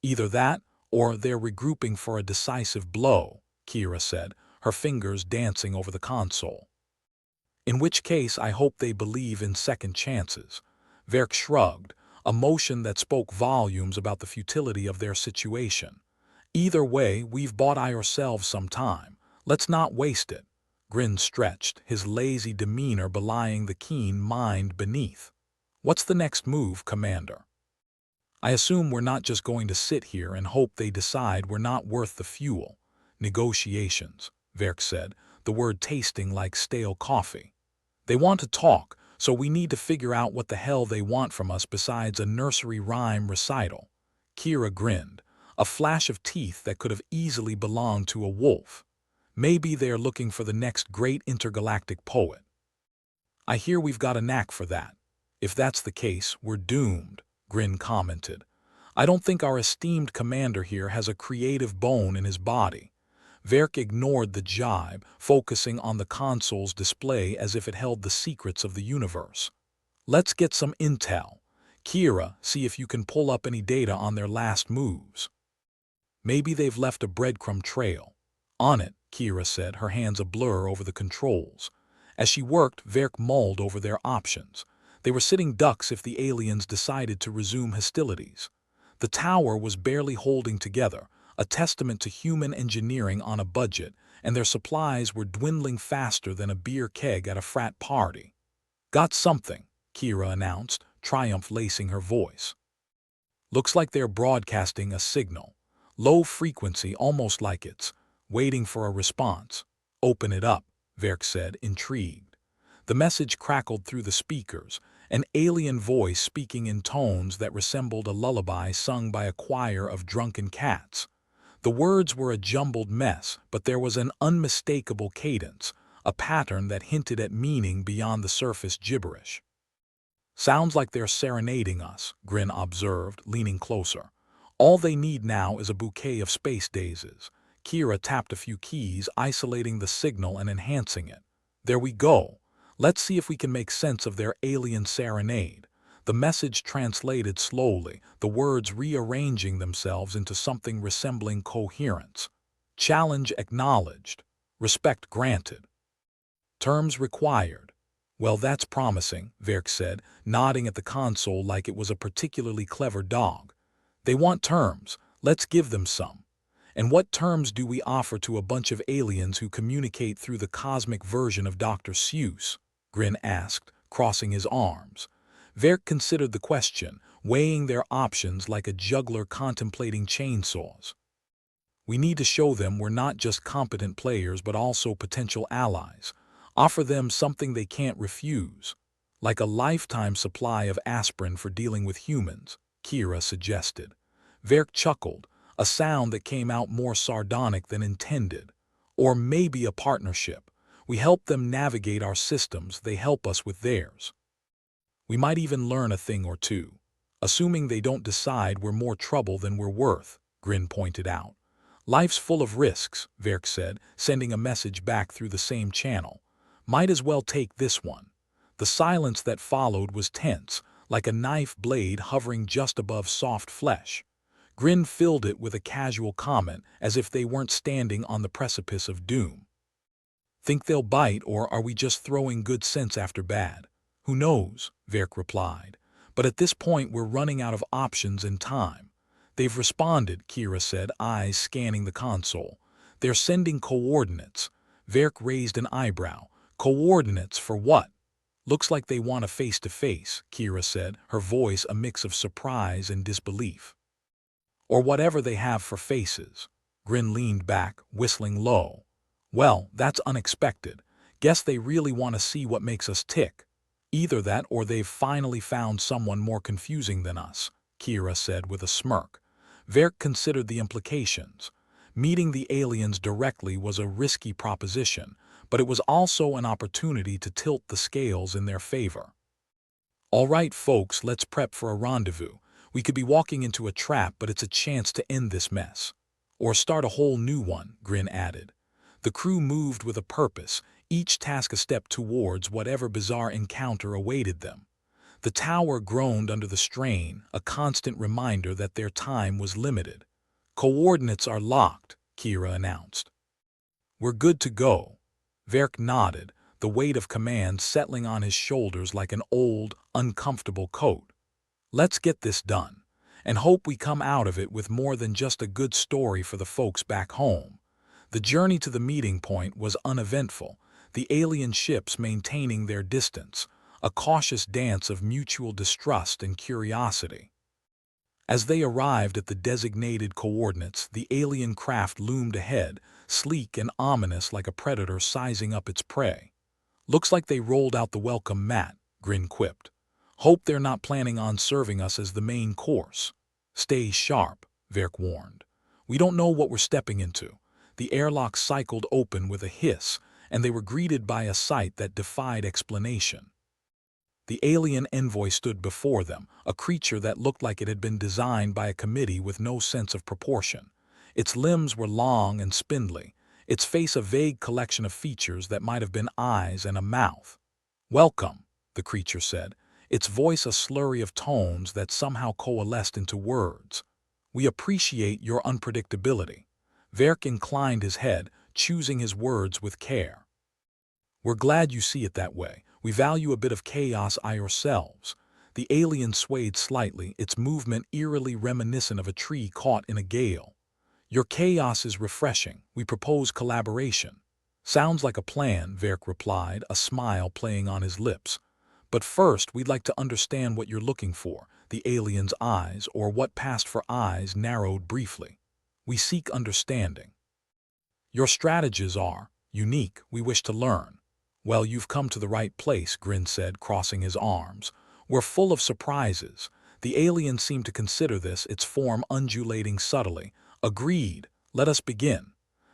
"Either that, or they're regrouping for a decisive blow," Kira said, her fingers dancing over the console. "In which case I hope they believe in second chances." Verk shrugged, a motion that spoke volumes about the futility of their situation. "Either way, we've bought ourselves some time. Let's not waste it." Grin stretched, his lazy demeanor belying the keen mind beneath. "What's the next move, Commander?" "I assume we're not just going to sit here and hope they decide we're not worth the fuel." "Negotiations," Verk said, the word tasting like stale coffee. "They want to talk, so we need to figure out what the hell they want from us besides a nursery rhyme recital." Kira grinned, a flash of teeth that could have easily belonged to a wolf. "Maybe they're looking for the next great intergalactic poet." "I hear we've got a knack for that." "If that's the case, we're doomed," Grin commented. "I don't think our esteemed commander here has a creative bone in his body." Verk ignored the jibe, focusing on the console's display as if it held the secrets of the universe. "Let's get some intel. Kira, see if you can pull up any data on their last moves. Maybe they've left a breadcrumb trail." "On it," Kira said, her hands a blur over the controls. As she worked, Verk mulled over their options. They were sitting ducks if the aliens decided to resume hostilities. The tower was barely holding together, a testament to human engineering on a budget, and their supplies were dwindling faster than a beer keg at a frat party. "Got something," Kira announced, triumph lacing her voice. "Looks like they're broadcasting a signal. Low frequency, almost like it's waiting for a response." "Open it up," Verk said, intrigued. The message crackled through the speakers, an alien voice speaking in tones that resembled a lullaby sung by a choir of drunken cats. The words were a jumbled mess, but there was an unmistakable cadence, a pattern that hinted at meaning beyond the surface gibberish. "Sounds like they're serenading us," Grin observed, leaning closer. "All they need now is a bouquet of space daisies." Kira tapped a few keys, isolating the signal and enhancing it. "There we go. Let's see if we can make sense of their alien serenade." The message translated slowly, the words rearranging themselves into something resembling coherence. "Challenge acknowledged. Respect granted. Terms required." "Well, that's promising," Verk said, nodding at the console like it was a particularly clever dog. "They want terms. Let's give them some." "And what terms do we offer to a bunch of aliens who communicate through the cosmic version of Dr. Seuss?" Grin asked, crossing his arms. Verk considered the question, weighing their options like a juggler contemplating chainsaws. "We need to show them we're not just competent players but also potential allies. Offer them something they can't refuse. Like a lifetime supply of aspirin for dealing with humans," Kira suggested. Verk chuckled, a sound that came out more sardonic than intended. "Or maybe a partnership. We help them navigate our systems, they help us with theirs. We might even learn a thing or two. Assuming they don't decide we're more trouble than we're worth," Grin pointed out. "Life's full of risks," Verk said, sending a message back through the same channel. "Might as well take this one." The silence that followed was tense, like a knife blade hovering just above soft flesh. Grin filled it with a casual comment, as if they weren't standing on the precipice of doom. "Think they'll bite, or are we just throwing good sense after bad?" "Who knows?" Verk replied. "But at this point we're running out of options and time." "They've responded," Kira said, eyes scanning the console. "They're sending coordinates." Verk raised an eyebrow. "Coordinates for what?" "Looks like they want a face-to-face," Kira said, her voice a mix of surprise and disbelief. "Or whatever they have for faces." Grin leaned back, whistling low. "Well, that's unexpected. Guess they really want to see what makes us tick." "Either that or they've finally found someone more confusing than us," Kira said with a smirk. Verk considered the implications. Meeting the aliens directly was a risky proposition, but it was also an opportunity to tilt the scales in their favor. "All right, folks, let's prep for a rendezvous. We could be walking into a trap, but it's a chance to end this mess. Or start a whole new one," Grin added. The crew moved with a purpose, each task a step towards whatever bizarre encounter awaited them. The tower groaned under the strain, a constant reminder that their time was limited. "Coordinates are locked," Kira announced. "We're good to go." Verk nodded, the weight of command settling on his shoulders like an old, uncomfortable coat. "Let's get this done, and hope we come out of it with more than just a good story for the folks back home." The journey to the meeting point was uneventful, the alien ships maintaining their distance, a cautious dance of mutual distrust and curiosity. As they arrived at the designated coordinates, the alien craft loomed ahead, sleek and ominous like a predator sizing up its prey. "Looks like they rolled out the welcome mat," Grin quipped. "Hope they're not planning on serving us as the main course." "Stay sharp," Verk warned. "We don't know what we're stepping into." The airlock cycled open with a hiss, and they were greeted by a sight that defied explanation. The alien envoy stood before them, a creature that looked like it had been designed by a committee with no sense of proportion. Its limbs were long and spindly, its face a vague collection of features that might have been eyes and a mouth. "Welcome," the creature said, its voice a slurry of tones that somehow coalesced into words. "We appreciate your unpredictability." Verk inclined his head, choosing his words with care. "We're glad you see it that way. We value a bit of chaos ourselves." The alien swayed slightly, its movement eerily reminiscent of a tree caught in a gale. "Your chaos is refreshing. We propose collaboration." "Sounds like a plan," Verk replied, a smile playing on his lips. "But first, we'd like to understand what you're looking for." The alien's eyes, or what passed for eyes, narrowed briefly. "We seek understanding." "Your strategies are unique. We wish to learn." "Well, you've come to the right place," Grin said, crossing his arms. "We're full of surprises." The alien seemed to consider this, its form undulating subtly. "Agreed. Let us begin."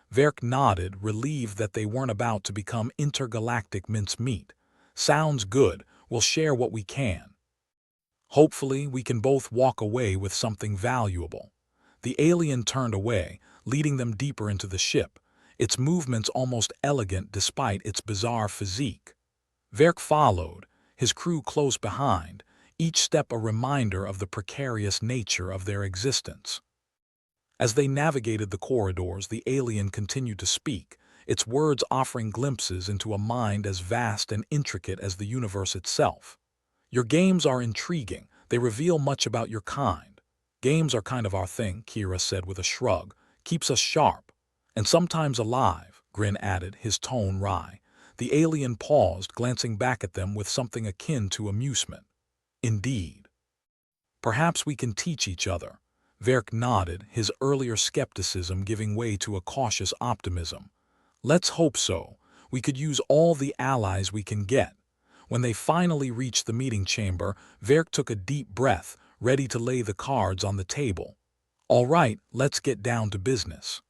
Verk nodded, relieved that they weren't about to become intergalactic mincemeat. "Sounds good. We'll share what we can. Hopefully, we can both walk away with something valuable." The alien turned away, leading them deeper into the ship, its movements almost elegant despite its bizarre physique. Verk followed, his crew close behind, each step a reminder of the precarious nature of their existence. As they navigated the corridors, the alien continued to speak, its words offering glimpses into a mind as vast and intricate as the universe itself. "Your games are intriguing. They reveal much about your kind." "Games are kind of our thing," Kira said with a shrug. "Keeps us sharp. And sometimes alive," Grin added, his tone wry. The alien paused, glancing back at them with something akin to amusement. "Indeed. Perhaps we can teach each other." Verk nodded, his earlier skepticism giving way to a cautious optimism. "Let's hope so. We could use all the allies we can get." When they finally reached the meeting chamber, Verk took a deep breath, ready to lay the cards on the table. "All right, let's get down to business.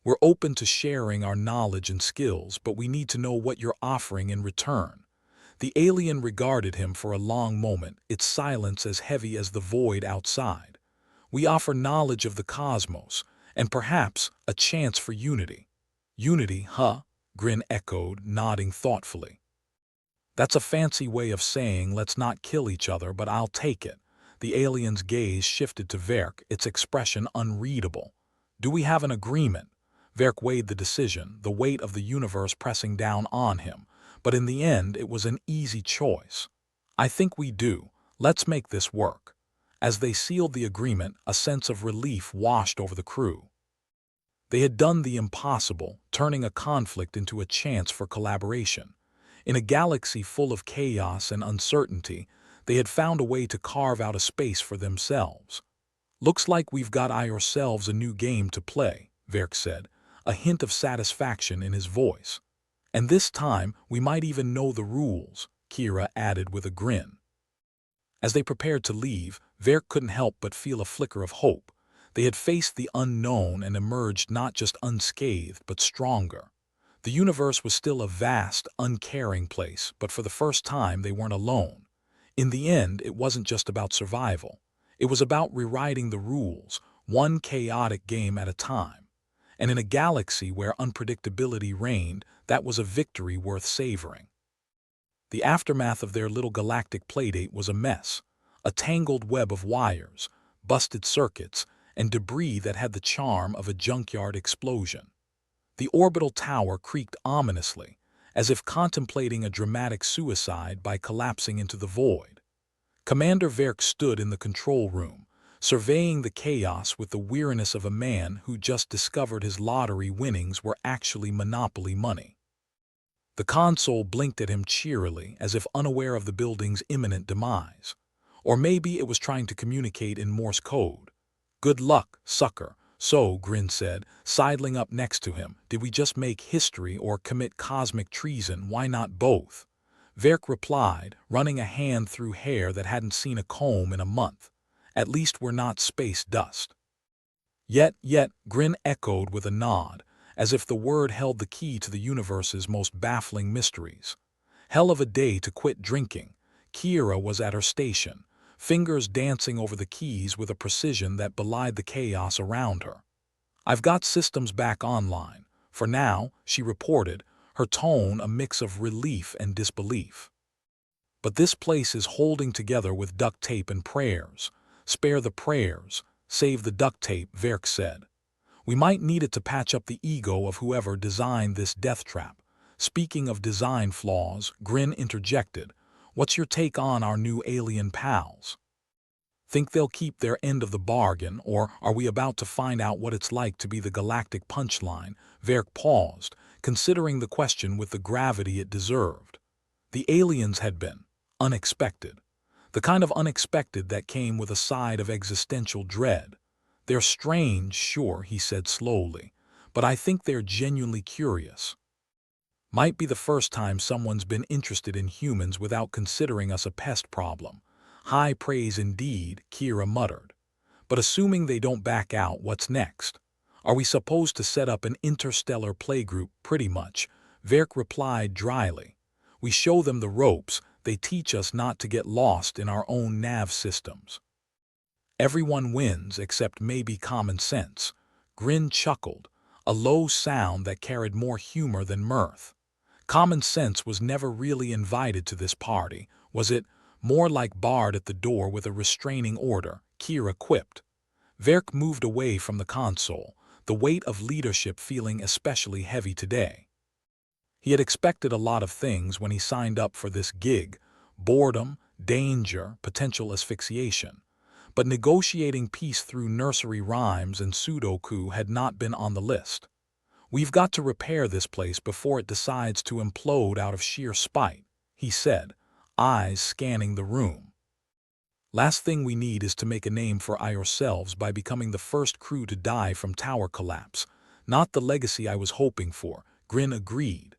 We're open to sharing our knowledge and skills, but we need to know what you're offering in return." The alien regarded him for a long moment, its silence as heavy as the void outside. "We offer knowledge of the cosmos, and perhaps a chance for unity." "Unity, huh?" Grin echoed, nodding thoughtfully. That's a fancy way of saying let's not kill each other, but I'll take it. The alien's gaze shifted to Verk, its expression unreadable. Do we have an agreement? Verk weighed the decision, the weight of the universe pressing down on him, but in the end it was an easy choice. I think we do. Let's make this work. As they sealed the agreement, a sense of relief washed over the crew. They had done the impossible, turning a conflict into a chance for collaboration. In a galaxy full of chaos and uncertainty, they had found a way to carve out a space for themselves. Looks like we've got ourselves a new game to play, Verk said, a hint of satisfaction in his voice. And this time, we might even know the rules, Kira added with a grin. As they prepared to leave, Verk couldn't help but feel a flicker of hope. They had faced the unknown and emerged not just unscathed, but stronger. The universe was still a vast, uncaring place, but for the first time they weren't alone. In the end, it wasn't just about survival. It was about rewriting the rules, one chaotic game at a time. And in a galaxy where unpredictability reigned, that was a victory worth savoring. The aftermath of their little galactic playdate was a mess, a tangled web of wires, busted circuits, and debris that had the charm of a junkyard explosion. The orbital tower creaked ominously, as if contemplating a dramatic suicide by collapsing into the void. Commander Verk stood in the control room, surveying the chaos with the weariness of a man who just discovered his lottery winnings were actually Monopoly money. The console blinked at him cheerily, as if unaware of the building's imminent demise. Or maybe it was trying to communicate in Morse code. "Good luck, sucker." "So," Grin said, sidling up next to him, "did we just make history or commit cosmic treason? Why not both?" Verk replied, running a hand through hair that hadn't seen a comb in a month. "At least we're not space dust." Yet, Grin echoed with a nod, as if the word held the key to the universe's most baffling mysteries. Hell of a day to quit drinking. Kira was at her station, fingers dancing over the keys with a precision that belied the chaos around her. "I've got systems back online. For now," she reported, her tone a mix of relief and disbelief. "But this place is holding together with duct tape and prayers." "Spare the prayers, save the duct tape," Verk said. "We might need it to patch up the ego of whoever designed this death trap." Speaking of design flaws, Grin interjected, "What's your take on our new alien pals? Think they'll keep their end of the bargain, or are we about to find out what it's like to be the galactic punchline?" Verk paused, considering the question with the gravity it deserved. The aliens had been unexpected. The kind of unexpected that came with a side of existential dread. "They're strange, sure," he said slowly, "but I think they're genuinely curious. Might be the first time someone's been interested in humans without considering us a pest problem." "High praise indeed," Kira muttered. "But assuming they don't back out, what's next? Are we supposed to set up an interstellar playgroup?" "Pretty much," Verk replied dryly. "We show them the ropes, they teach us not to get lost in our own nav systems. Everyone wins except maybe common sense." Grin chuckled, a low sound that carried more humor than mirth. "Common sense was never really invited to this party, was it? More like barred at the door with a restraining order," Kira quipped. Verk moved away from the console, the weight of leadership feeling especially heavy today. He had expected a lot of things when he signed up for this gig: boredom, danger, potential asphyxiation. But negotiating peace through nursery rhymes and Sudoku had not been on the list. "We've got to repair this place before it decides to implode out of sheer spite," he said, eyes scanning the room. "Last thing we need is to make a name for ourselves by becoming the first crew to die from tower collapse. Not the legacy I was hoping for," Grin agreed.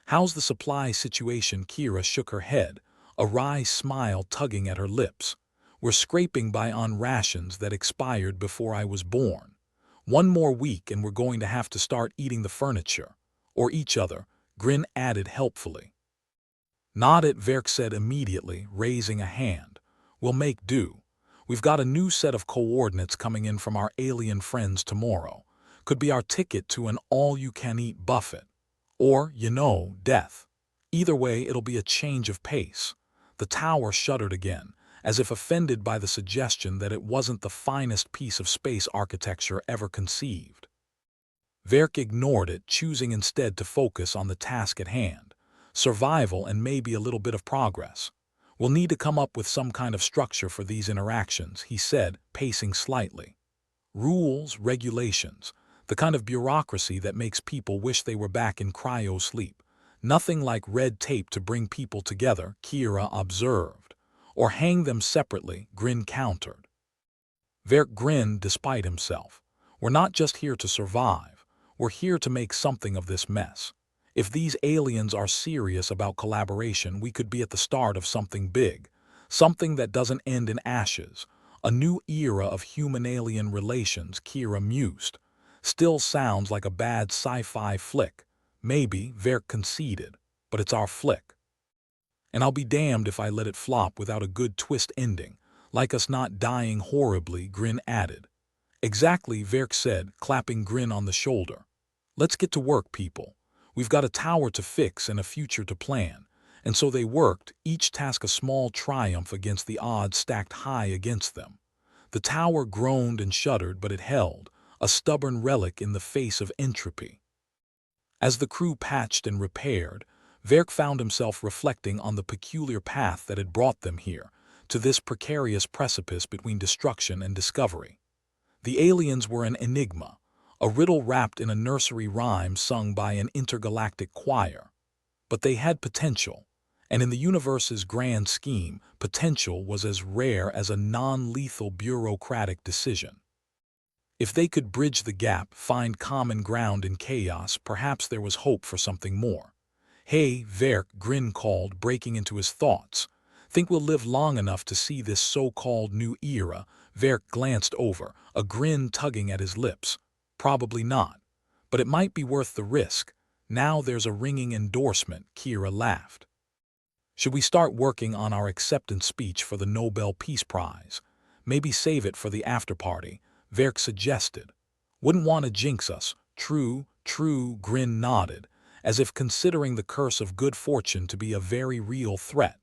"How's the supply situation?" Kira shook her head, a wry smile tugging at her lips. "We're scraping by on rations that expired before I was born. One more week and we're going to have to start eating the furniture. Or each other," Grin added helpfully. "Not it," Verk said immediately, raising a hand. "We'll make do. We've got a new set of coordinates coming in from our alien friends tomorrow. Could be our ticket to an all-you-can-eat buffet. Or, death." Either way, it'll be a change of pace. The tower shuddered again, as if offended by the suggestion that it wasn't the finest piece of space architecture ever conceived. Verk ignored it, choosing instead to focus on the task at hand. Survival and maybe a little bit of progress. We'll need to come up with some kind of structure for these interactions, he said, pacing slightly. Rules, regulations, the kind of bureaucracy that makes people wish they were back in cryo-sleep. Nothing like red tape to bring people together, Kira observed. Or hang them separately, Grin countered. Verk grinned despite himself. We're not just here to survive. We're here to make something of this mess. If these aliens are serious about collaboration, we could be at the start of something big. Something that doesn't end in ashes. A new era of human-alien relations, Kira mused. Still sounds like a bad sci-fi flick. Maybe, Verk conceded, but it's our flick. And I'll be damned if I let it flop without a good twist ending, like us not dying horribly, Grin added. Exactly, Verk said, clapping Grin on the shoulder. Let's get to work, people. We've got a tower to fix and a future to plan. And so they worked, each task a small triumph against the odds stacked high against them. The tower groaned and shuddered, but it held, a stubborn relic in the face of entropy. As the crew patched and repaired, Verk found himself reflecting on the peculiar path that had brought them here, to this precarious precipice between destruction and discovery. The aliens were an enigma, a riddle wrapped in a nursery rhyme sung by an intergalactic choir. But they had potential, and in the universe's grand scheme, potential was as rare as a non-lethal bureaucratic decision. If they could bridge the gap, find common ground in chaos, perhaps there was hope for something more. Hey, Verk, Grin called, breaking into his thoughts. Think we'll live long enough to see this so-called new era? Verk glanced over, a grin tugging at his lips. Probably not. But it might be worth the risk. Now there's a ringing endorsement, Kira laughed. Should we start working on our acceptance speech for the Nobel Peace Prize? Maybe save it for the after-party, Verk suggested. Wouldn't want to jinx us. True, Grin nodded, as if considering the curse of good fortune to be a very real threat.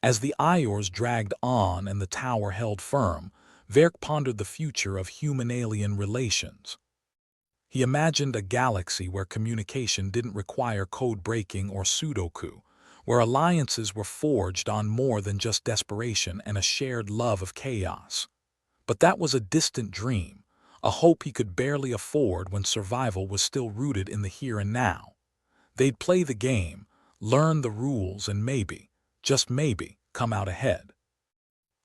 As the Iors dragged on and the tower held firm, Verk pondered the future of human-alien relations. He imagined a galaxy where communication didn't require code-breaking or Sudoku, where alliances were forged on more than just desperation and a shared love of chaos. But that was a distant dream, a hope he could barely afford when survival was still rooted in the here and now. They'd play the game, learn the rules, and maybe, just maybe, come out ahead.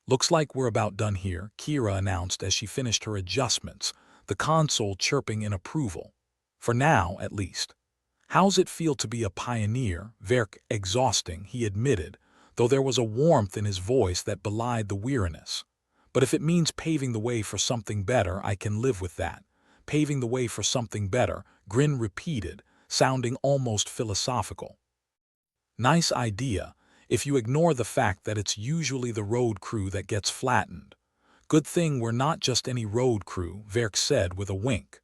Looks like we're about done here, Kira announced as she finished her adjustments, the console chirping in approval. For now, at least. How's it feel to be a pioneer? Verk, exhausting, he admitted, though there was a warmth in his voice that belied the weariness. But if it means paving the way for something better, I can live with that. Paving the way for something better, Grin repeated, sounding almost philosophical. Nice idea, if you ignore the fact that it's usually the road crew that gets flattened. Good thing we're not just any road crew, Verk said with a wink.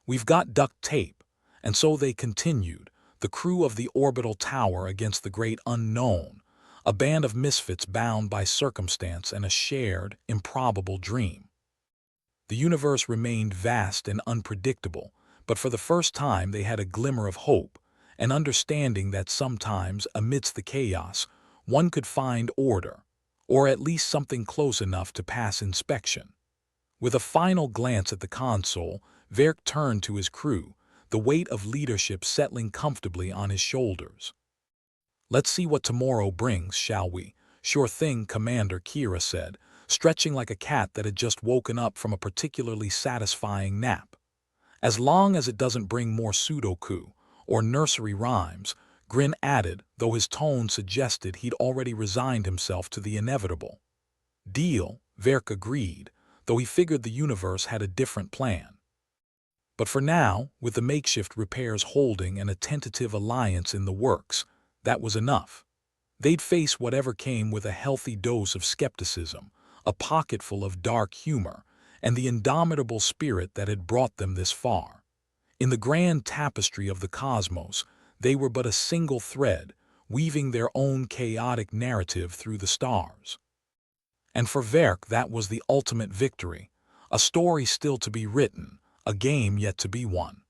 We've got duct tape. And so they continued, the crew of the orbital tower against the great unknown, a band of misfits bound by circumstance and a shared, improbable dream. The universe remained vast and unpredictable, but for the first time they had a glimmer of hope, an understanding that sometimes, amidst the chaos, one could find order, or at least something close enough to pass inspection. With a final glance at the console, Verk turned to his crew, the weight of leadership settling comfortably on his shoulders. Let's see what tomorrow brings, shall we? Sure thing, Commander, Kira said, stretching like a cat that had just woken up from a particularly satisfying nap. As long as it doesn't bring more Sudoku or nursery rhymes, Grin added, though his tone suggested he'd already resigned himself to the inevitable. Deal, Verk agreed, though he figured the universe had a different plan. But for now, with the makeshift repairs holding and a tentative alliance in the works, that was enough. They'd face whatever came with a healthy dose of skepticism, a pocketful of dark humor, and the indomitable spirit that had brought them this far. In the grand tapestry of the cosmos, they were but a single thread, weaving their own chaotic narrative through the stars. And for Verk, that was the ultimate victory, a story still to be written, a game yet to be won.